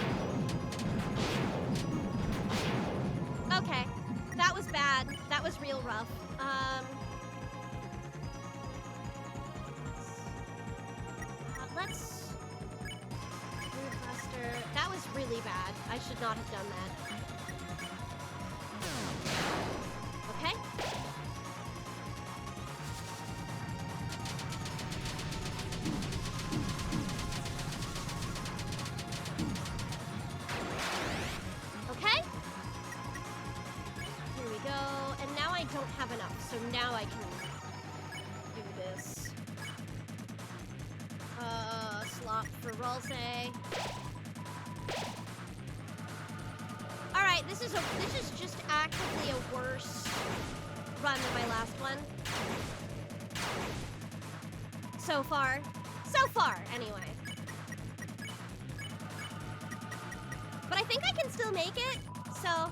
Okay, that was bad. That was real rough. Let's move faster. That was really bad. I should not have done that. Okay. Okay. Here we go. And now I don't have enough, so now I can do this. Slot for Ralsei. Alright, this is just actively a worse run than my last one. So far. So far, anyway. But I think I can still make it, so...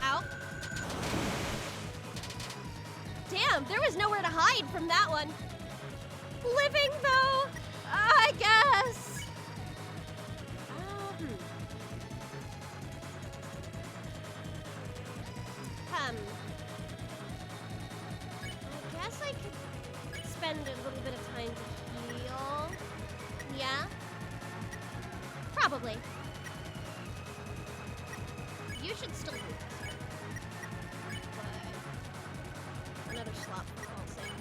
Ow. Damn, there was nowhere to hide from that one. Living, though, I guess. I guess I could spend a little bit of time to heal. Yeah? Probably. You should still do this. But another slot for all sake.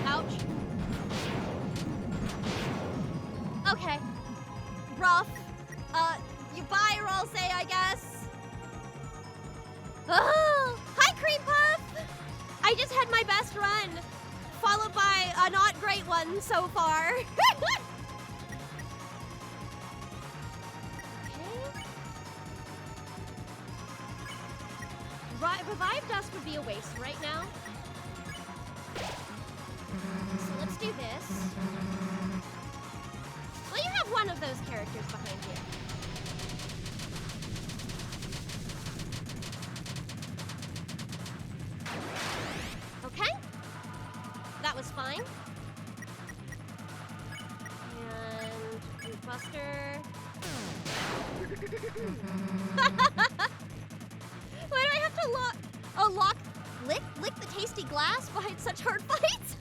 Ouch. Okay. Rough. You buy or I'll say, I guess. Oh, hi, Cream Puff! I just had my best run, followed by a not great one so far. Revive Dust would be a waste right now. So let's do this. Well, you have one of those characters behind you. Okay. That was fine. And Root Buster. Why do I have to lick the tasty glass behind such hard fights?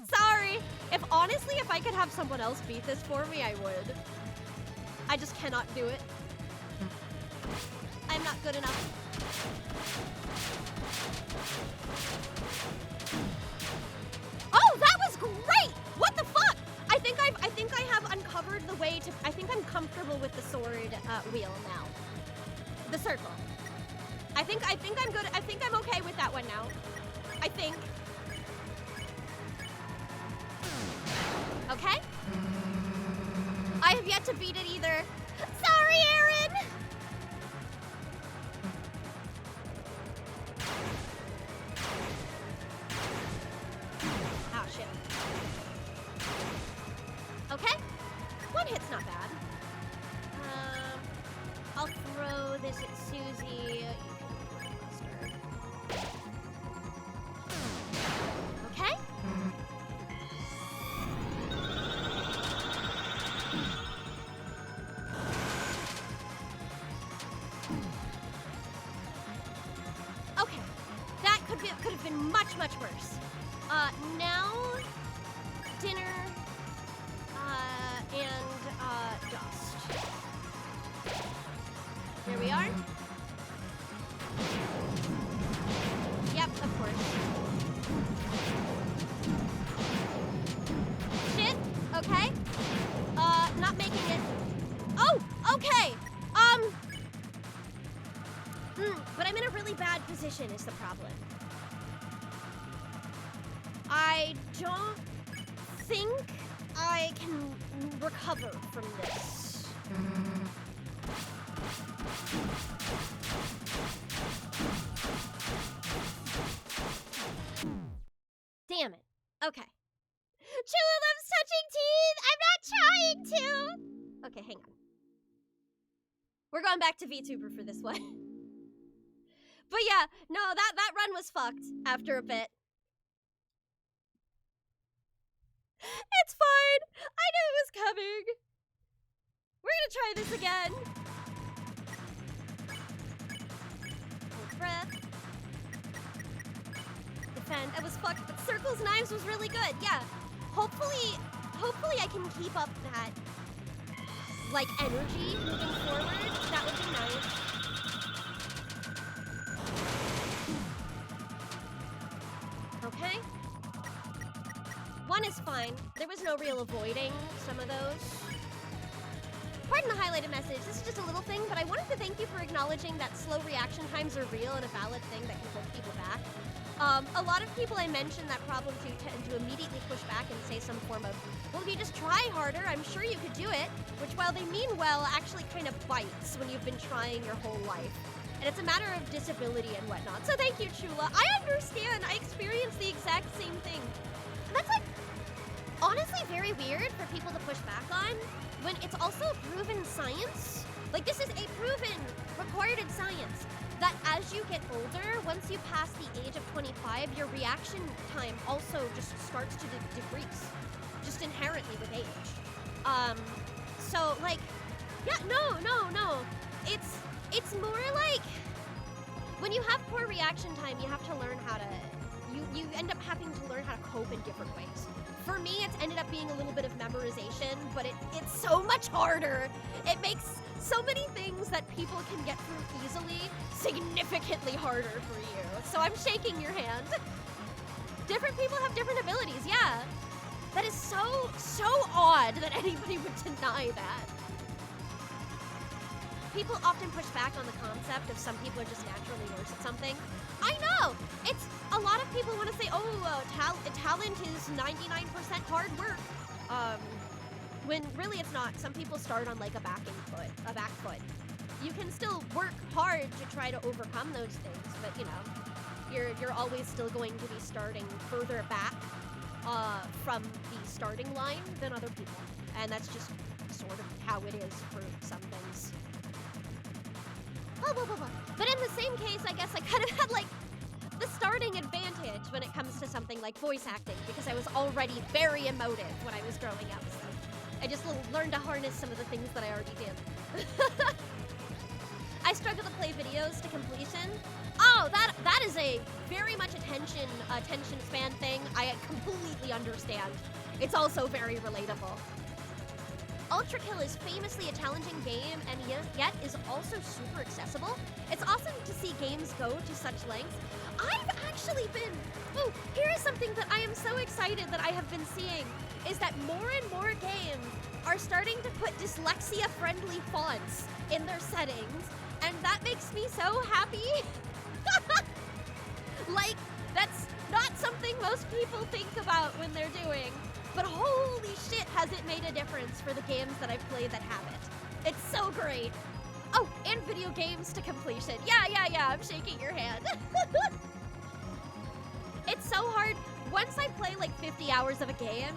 Sorry. Honestly, if I could have someone else beat this for me, I would. I just cannot do it. I'm not good enough. Oh, that was great! What the fuck? I think I have uncovered the way to. I think I'm comfortable with the sword wheel now. I think. Okay. I have yet to beat it either. Sorry, Aaron! Oh, shit. Okay. One hit's not bad. I'll throw this at Susie. Okay. Okay. That could have been much, much worse. Now dinner and dust. Here we are. Yep, of course. Shit. Okay. Not making it. Oh, okay. But I'm in a really bad position is the problem. I don't think I can recover from this. Damn it. Okay. Chula loves touching teeth! I'm not trying to! Okay, hang on. We're going back to VTuber for this one. But yeah, no, that run was fucked after a bit. It's fine. I knew it was coming. We're gonna try this again. Hold breath. Defend. I was fucked, but circles knives was really good. Yeah. Hopefully I can keep up that like energy moving forward. That would be nice. Okay. One is fine. There was no real avoiding some of those. Pardon the highlighted message. This is just a little thing, but I wanted to thank you for acknowledging that slow reaction times are real and a valid thing that can hold people back. A lot of people I mentioned that problem to tend to immediately push back and say some form of, well, if you just try harder, I'm sure you could do it, which while they mean well, actually kind of bites when you've been trying your whole life. And it's a matter of disability and whatnot. So thank you, Chula. I understand. I experienced the exact same thing. And that's like, honestly very weird for people to push back on when it's also proven science. Like this is a proven, recorded science that as you get older, once you pass the age of 25, your reaction time also just starts to decrease, just inherently with age. So like, yeah, no. It's more like when you have poor reaction time, you have to learn how to, you end up having to learn how to cope in different ways. For me, it's ended up being a little bit of memorization, but it's so much harder. It makes so many things that people can get through easily significantly harder for you. So I'm shaking your hand. Different people have different abilities, yeah. That is so odd that anybody would deny that. People often push back on the concept of some people are just naturally worse at something. I know! It's a lot of people want to say, oh, talent is 99% hard work. When really it's not. Some people start on like a back foot. You can still work hard to try to overcome those things, but you know, you're always still going to be starting further back from the starting line than other people. And that's just sort of how it is for some things. But in the same case, I guess I kind of had like the starting advantage when it comes to something like voice acting because I was already very emotive when I was growing up. So I just learned to harness some of the things that I already did. I struggle to play videos to completion. Oh, that is a very much attention span thing. I completely understand. It's also very relatable. Ultra Kill is famously a challenging game and yet is also super accessible. It's awesome to see games go to such lengths. I've actually been, here is something that I am so excited that I have been seeing, is that more and more games are starting to put dyslexia-friendly fonts in their settings, and that makes me so happy. Like, that's not most people think about when they're doing. But holy shit, has it made a difference for the games that I've played that have it. It's so great. Oh, and video games to completion. Yeah, I'm shaking your hand. It's so hard. Once I play like 50 hours of a game,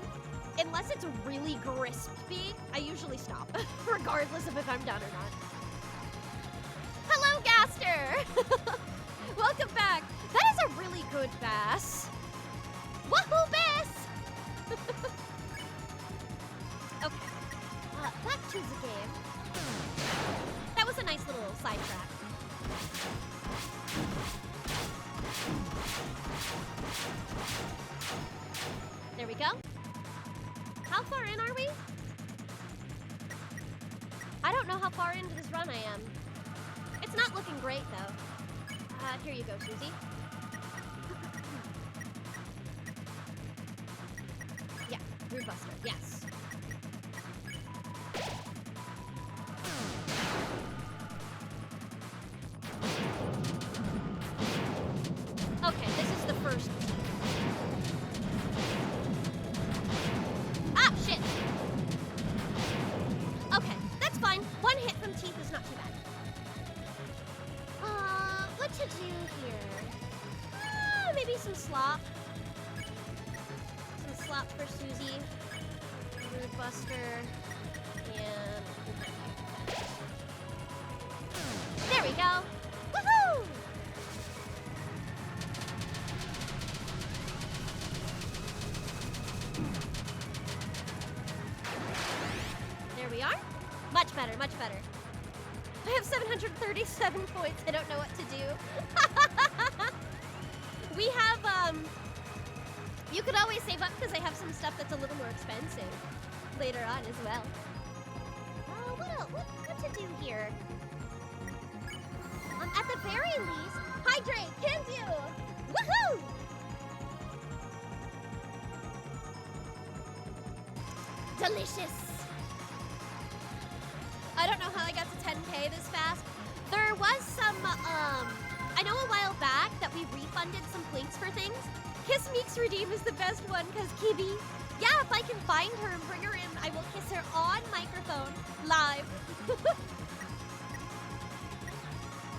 unless it's really crispy, I usually stop, regardless of if I'm done or not. Hello, Gaster! Welcome back. That is a really good bass. Wahoo, bass! Okay, back to the game. That was a nice little sidetrack. There we go. How far in are we? I don't know how far into this run I am. It's not looking great, though. Here you go, Susie. Yeah, Brood Buster, yes. Okay, this is the first. Ah, shit! Okay, that's fine. One hit from teeth is not too bad. What to do here? Maybe some slop. Some slop for Susie. Brood Buster. And... there we go! Woohoo! There we are. Much better, much better. I have 737 points. I don't know what to do. We have, you could always save up because I have some stuff that's a little more expensive later on as well. What to do here? At the very least, hydrate, can do! Woohoo! Delicious. I don't know how I got to 10K this fast. There was some, I know a while back that we refunded some points for things. Kiss Meeks Redeem is the best one because Kibby. Yeah, if I can find her and bring her in, I will kiss her on microphone, live.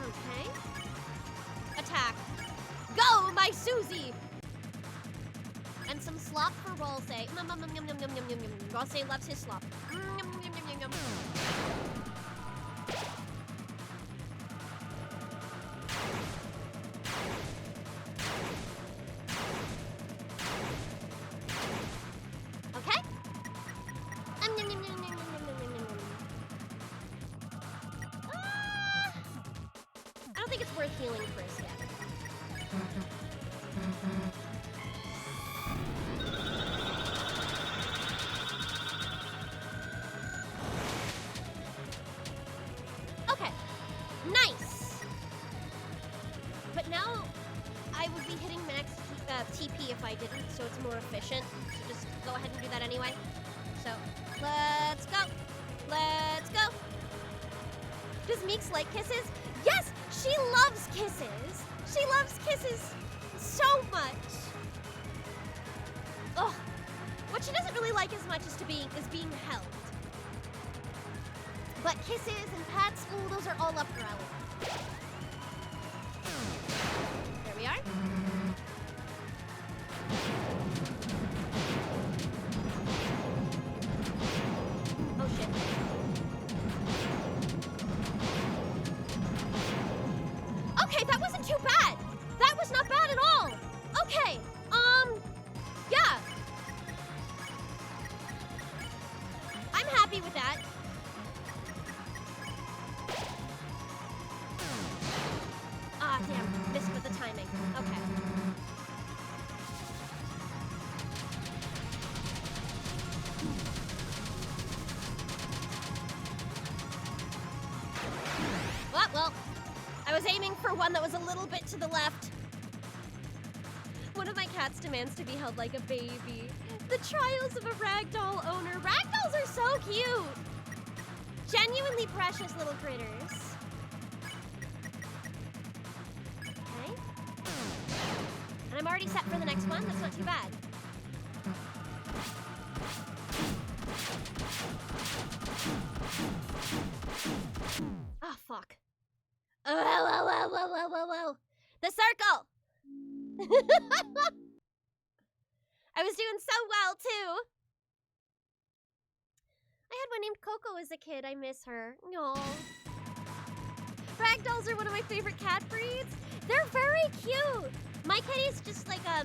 Okay. Attack. Go, my Susie! And some slop for Rolsay. Rolsay loves his slop. Okay. I don't think it's worth healing first yet. Okay, nice. But now I would be hitting max TP if I didn't, so it's more efficient. So just go ahead and do that anyway. So let's go. Let's go. Does Meeks like kisses? Yes, she loves kisses. She loves kisses so much. Ugh. What she doesn't really like as much is being held. But kisses and pets, ooh, those are all up her alley. There we are. Oh shit. Okay, that wasn't too bad. That was not bad at all. Okay, yeah. I'm happy with that. Ah, damn, missed with the timing. Okay. Well, I was aiming for one that was a little bit to the left. One of my cats demands to be held like a baby. The trials of a ragdoll owner. Ragdolls are so cute. Genuinely precious little critters. Okay. And And I'm already set for the next one. That's not too bad. Oh, fuck. Whoa. The circle! I was doing so well, too. I had one named Coco as a kid. I miss her. Aww. Ragdolls are one of my favorite cat breeds. They're very cute. My kitty's just like, I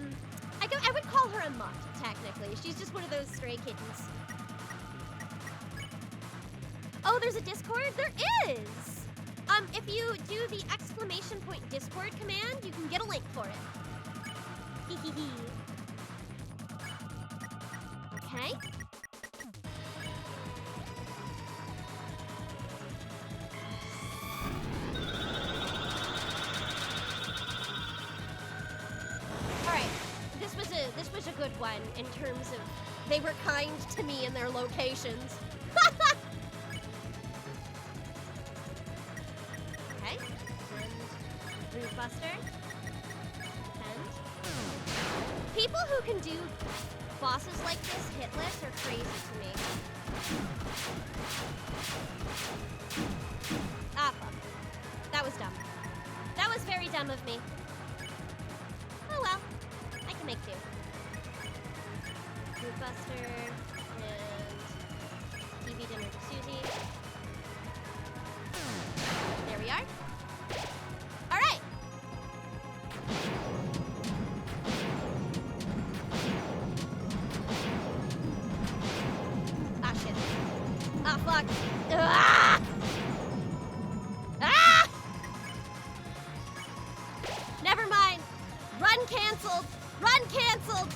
would call her a mutt, technically. She's just one of those stray kittens. Oh, there's a Discord? There is! If you do the ! Discord command, you can get a link for it. Hee. Okay. Alright, this was a good one in terms of they were kind to me in their locations. Okay, and Root Buster. And people who can do bosses like this hitless are crazy to me. Ah, fuck. That was dumb. That was very dumb of me. Oh well, I can make do. Root Buster and TV dinner to Susie. There we are. All right. Ah, shit. Ah, fuck. Ah! Ah! Never mind. Run canceled. Run canceled.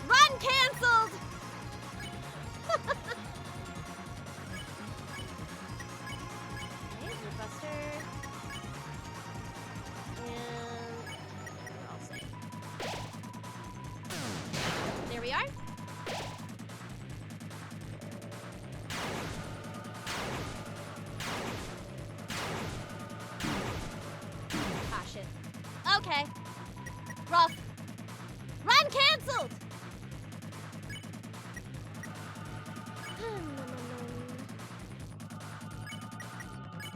Run canceled. Okay, Root Buster. And we're all safe. There we are. Ah, shit. Okay. Rough. Run canceled!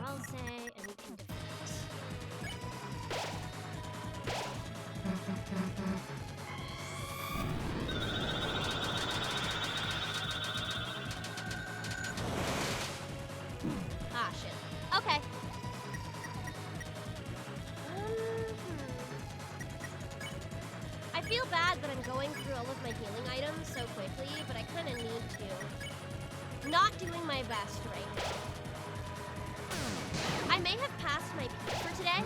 I'll say, and we can defend. Ah, shit. Okay. I feel bad that I'm going through all of my healing items so quickly, but I kind of need to. Not doing my best right now. I may have passed my peak for today.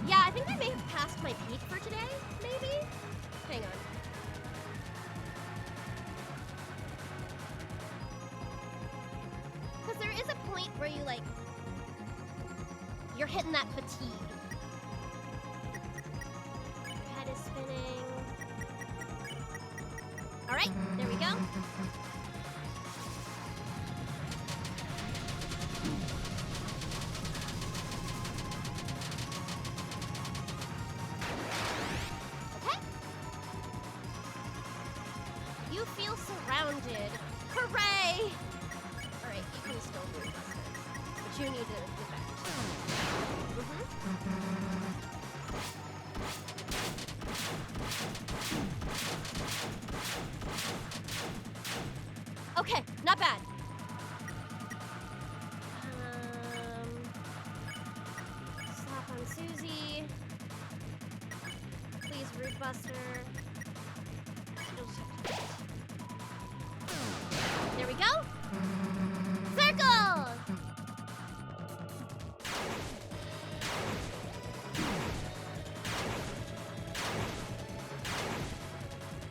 Yeah, I think I may have passed my peak for today, maybe? Hang on. Because there is a point where you, like, you're hitting that fatigue. Your head is spinning. All right, there we go. Okay. You feel surrounded. Hooray! All right, you can still do this, but you need to defend. Okay, not bad. Slap on Susie. Please, Root Buster. There we go. Circle!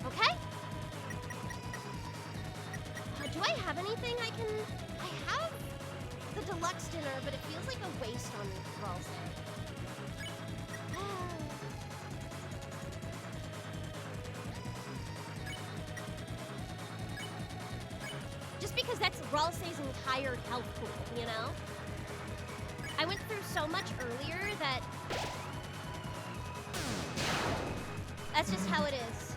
Okay. Do I have anything I can... I have the deluxe dinner, but it feels like a waste on Ralsei. Ralsei's entire health pool, you know? I went through so much earlier that... That's just how it is.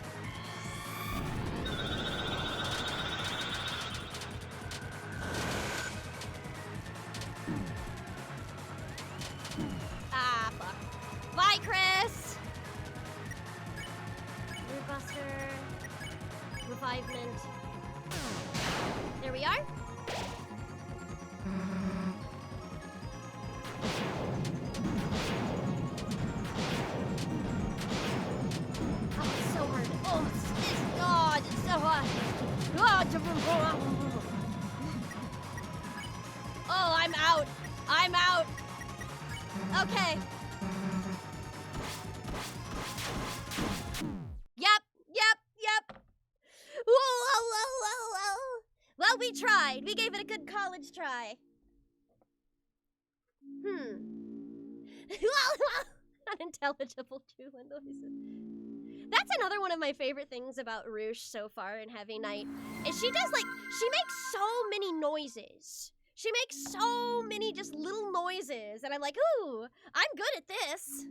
Ah, fuck. Bye, Chris! Moodbuster. Revivement. There we are. Oh, it's so hard. Oh, it's so hard. Oh, I'm out. I'm out. Okay. Yep. Well, we tried. We gave it a good college try. Unintelligible Tula noises. That's another one of my favorite things about Roosh so far in Heavy Night, is she makes so many noises. She makes so many just little noises, and I'm like, ooh, I'm good at this.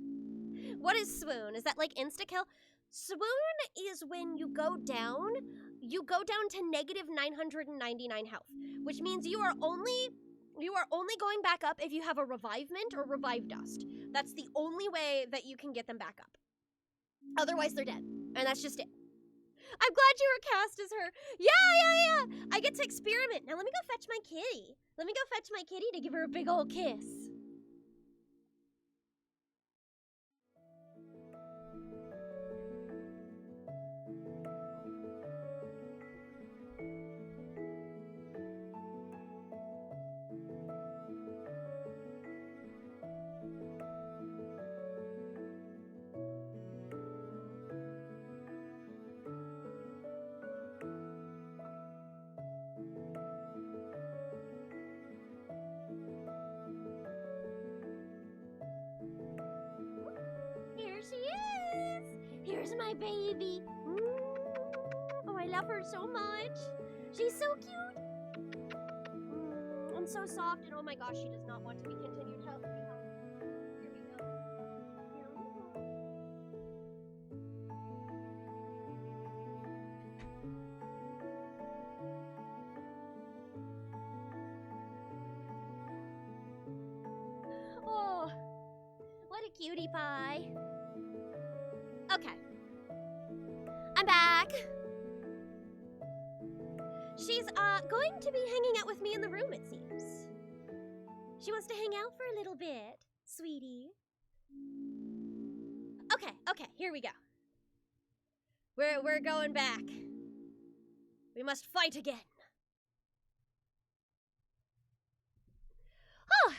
What is Swoon? Is that like insta-kill? Swoon is when you go down to negative 999 health, which means you are only going back up if you have a revivement or revive dust. That's the only way that you can get them back up. Otherwise, they're dead, and that's just it. I'm glad you were cast as her. Yeah. I get to experiment. Now let me go fetch my kitty. Let me go fetch my kitty to give her a big old kiss. She is! Here's my baby. Oh, I love her so much. She's so cute. And so soft, and oh my gosh, she does not want to be continued health. Here we go. Oh, what a cutie pie. Okay. I'm back. She's, going to be hanging out with me in the room, it seems. She wants to hang out for a little bit, sweetie. Okay, here we go. We're going back. We must fight again. Oh.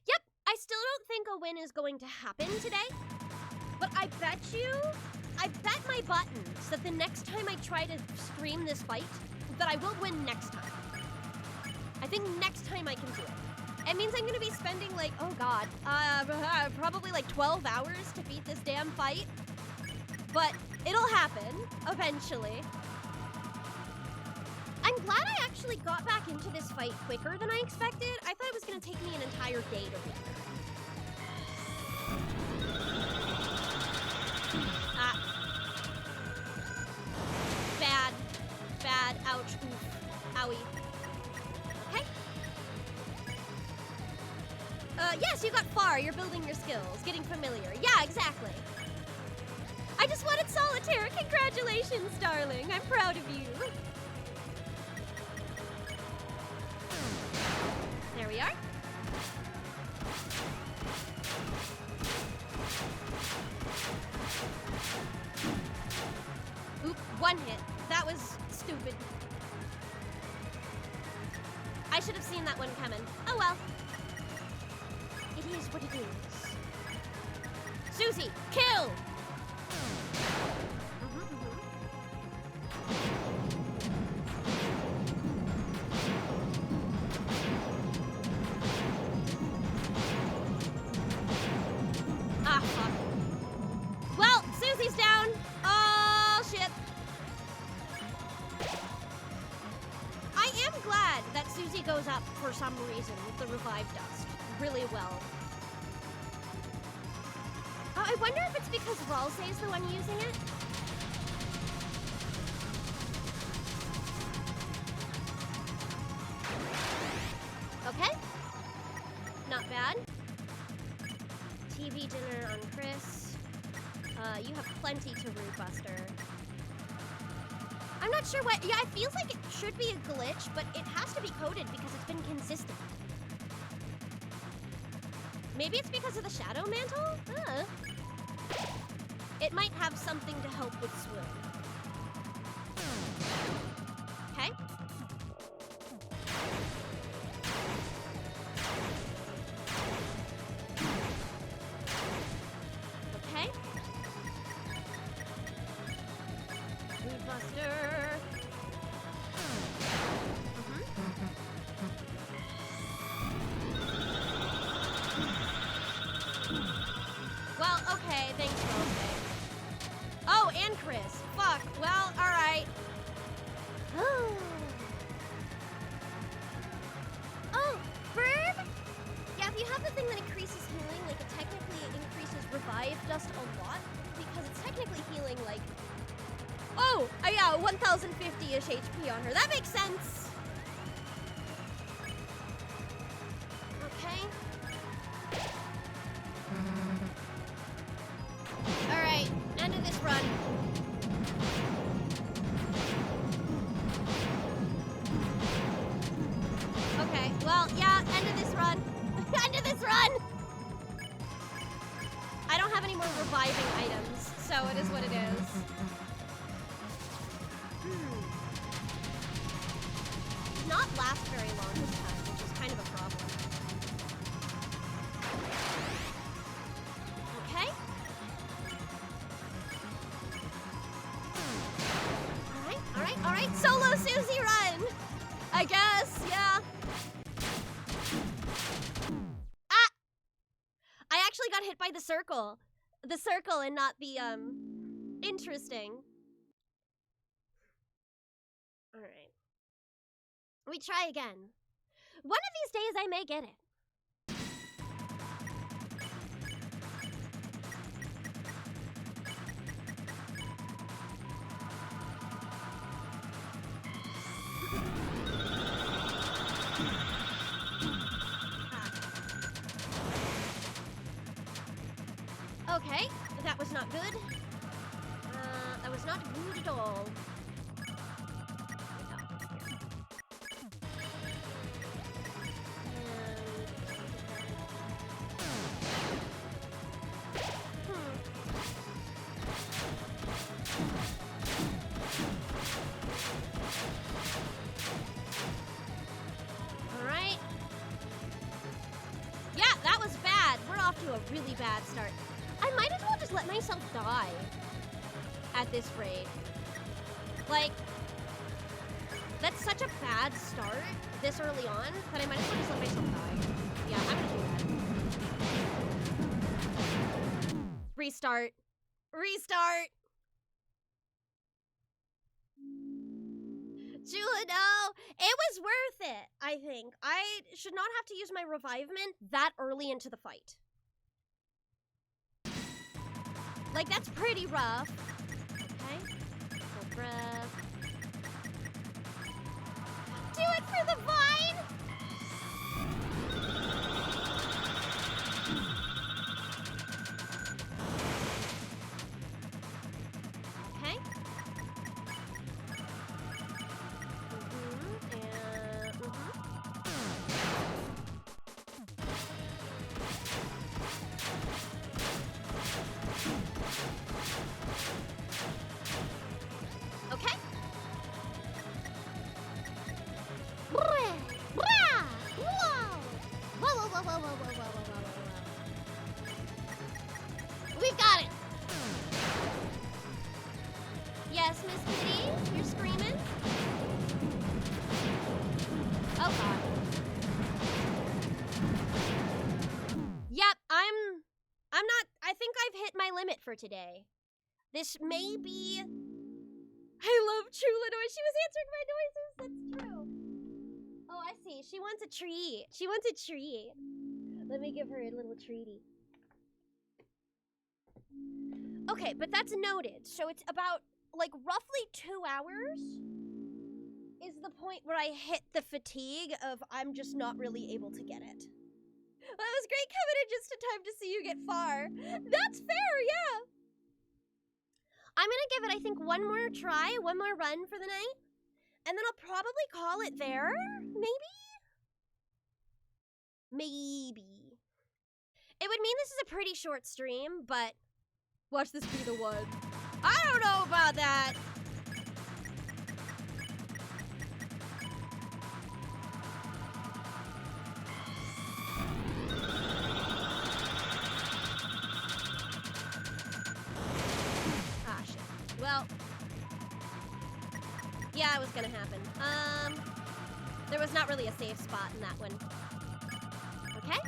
Yep, I still don't think a win is going to happen today. But I bet my buttons that the next time I try to stream this fight, that I will win next time. I think next time I can do it. It means I'm gonna be spending like, oh god, probably like 12 hours to beat this damn fight. But it'll happen, eventually. I'm glad I actually got back into this fight quicker than I expected. I thought it was gonna take me an entire day to beat her. Bad, ouch, oof, owie. Okay. Yes, you got far. You're building your skills, getting familiar. Yeah, exactly. I just wanted solitaire. Congratulations, darling. I'm proud of you. There we are. Oop, one hit. That was stupid. I should have seen that one coming. Oh well. It is what it is. Susie, kill! Ah, fuck. Well, Susie's down. Oh, shit. HP goes up for some reason with the revive dust really well. Oh, I wonder if it's because Ralsei's the one using it? Okay. Not bad. TV dinner on Chris. You have plenty to Root Buster. I'm not sure what... Yeah, it feels like it should be a glitch, but it has to be coded because it's been consistent. Maybe it's because of the Shadow Mantle? It might have something to help with Swoon. Okay. Okay. Root Buster. Well, okay, thanks, Ralsei. Oh, and Chris. Fuck. Well, alright. Oh, Verb? Yeah, if you have the thing that increases healing, like it technically increases revive dust a lot, because it's technically healing like... Oh, yeah, 1050-ish HP on her. That makes sense. Okay. Alright, end of this run. Okay, well, yeah, end of this run. End of this run! I don't have any more reviving items, so it is what it is. Did not last very long this time, which is kind of a problem. Okay. Alright, solo Susie run! I guess, yeah. Ah! I actually got hit by the circle. The circle and not the, interesting. Alright. We try again. One of these days I may get it. Okay, that was not good. That was not good at all. Alright. Yeah, that was bad. We're off to a really bad start. I might as well just let myself die at this rate. Like, that's such a bad start this early on, but I might as well just let myself die. Yeah, I'm gonna do that. Restart. Restart! Jula, no! It was worth it, I think. I should not have to use my revivement that early into the fight. Like, that's pretty rough. Okay. Full breath. Do it for the vine! Okay. Okay. We got it. Yes, Miss Kitty, you're screaming. Oh God. Yep, I'm not. I think I've hit my limit for today. This may be. I love Chula noise. She was answering my noises. That's true. Oh, I see. She wants a treat. She wants a treat. Let me give her a little treaty. Okay, but that's noted. So it's about, like, roughly 2 hours is the point where I hit the fatigue of I'm just not really able to get it. Well, it was great coming in just in time to see you get far. That's fair, yeah. I'm gonna give it, I think, one more try, one more run for the night. And then I'll probably call it there, maybe? Maybe. It would mean this is a pretty short stream, but watch this be the one. I don't know about that. Ah, shit. Well, yeah, it was gonna happen. There was not really a safe spot in that one. Okay.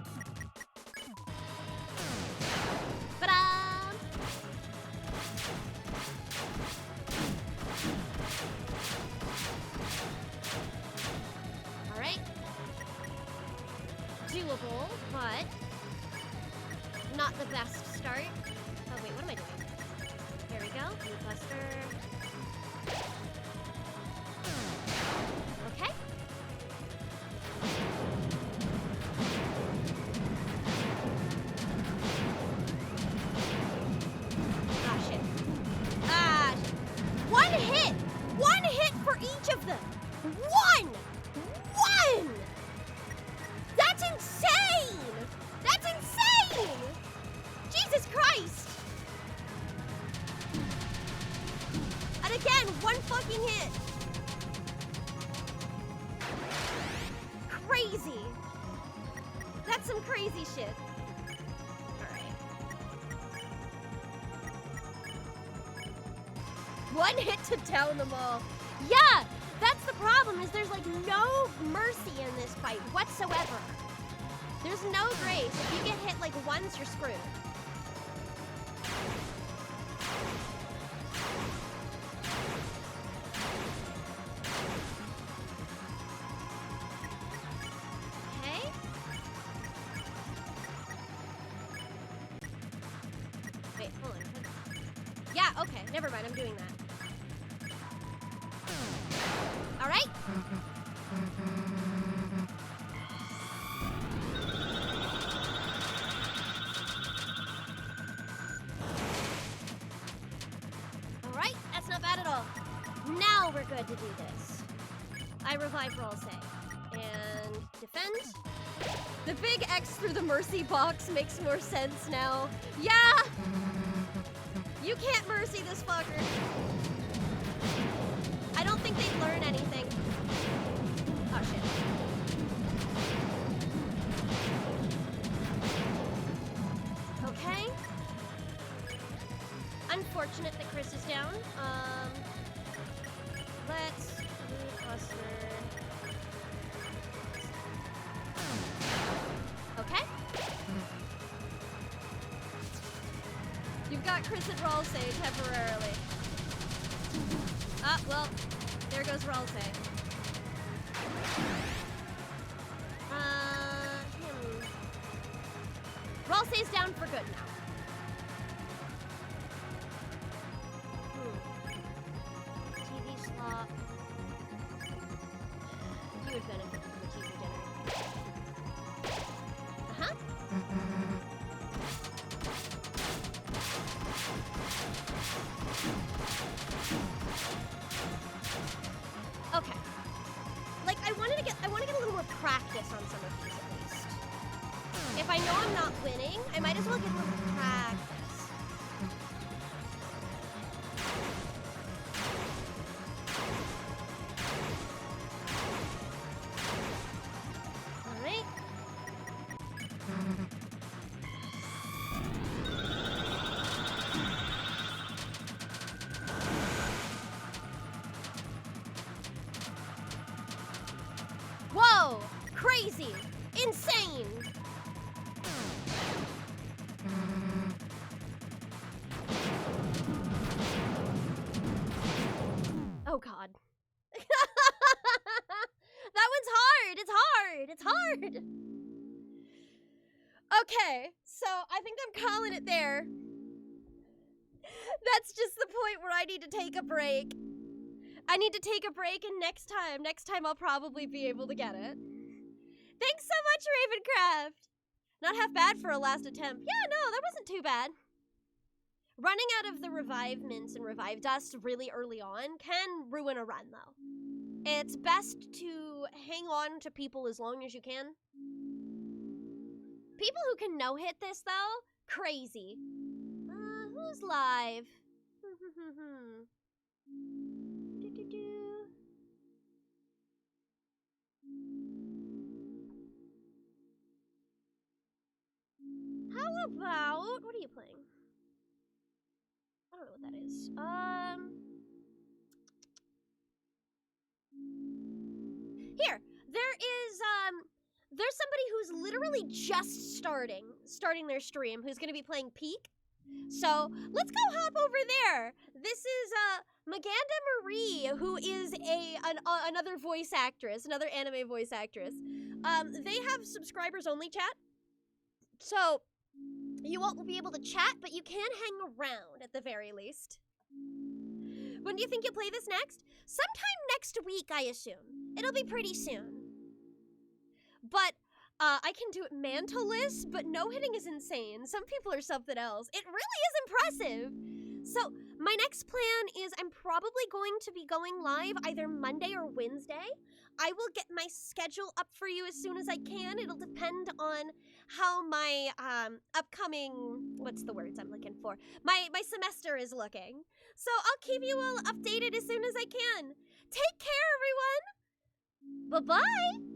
Ba-da! All right. Doable, but not the best start. Oh wait, what am I doing? Here we go. Blue cluster. Okay. Ah, shit. Ah, shit. One hit! One hit for each of them! One! One! That's insane! That's insane! Jesus Christ! And again, one fucking hit. Crazy. That's some crazy shit. Alright. One hit to down them all. Yeah! That's the problem, is there's like no mercy in this fight whatsoever. There's no grace. If you get hit like once, you're screwed. Okay. Wait, hold on. Yeah, okay, never mind, I'm doing that. All right. All right, that's not bad at all. Now we're good to do this. I revive Roll Say. And defend. The big X through the mercy box makes more sense now. Yeah! You can't mercy this fucker. I don't think they'd learn anything. Oh, shit. Okay. Unfortunate that Chris is down. Let's blue cluster. Okay. You've got Chris at Roll Save temporarily. Ah, well, there goes Ralsei. Ralsei's down for good now. TV slot. You would benefit from the TV generator. Uh-huh. Okay. Like, I want to get a little more practice on some of these at least. If I know I'm not winning, I might as well get a little practice. All right. Whoa! Crazy! Insane! Okay, so I think I'm calling it there. That's just the point where I need to take a break. I need to take a break, and next time I'll probably be able to get it. Thanks so much, Ravencraft! Not half bad for a last attempt. Yeah, no, that wasn't too bad. Running out of the revive mints and revive dust really early on can ruin a run, though. It's best to hang on to people as long as you can. People who can no-hit this, though, crazy. Who's live? How about, what are you playing? I don't know what that is. Here, there's somebody who's literally just starting their stream, who's gonna be playing Peak. So let's go hop over there. This is Maganda Marie, who is another voice actress, another anime voice actress. They have subscribers only chat, so you won't be able to chat, but you can hang around at the very least. When do you think you'll play this next? Sometime next week, I assume. It'll be pretty soon. But I can do it mantle-less, but no-hitting is insane. Some people are something else. It really is impressive. So my next plan is I'm probably going to be going live either Monday or Wednesday. I will get my schedule up for you as soon as I can. It'll depend on how my upcoming, what's the words I'm looking for? My semester is looking. So I'll keep you all updated as soon as I can. Take care, everyone. Bye-bye.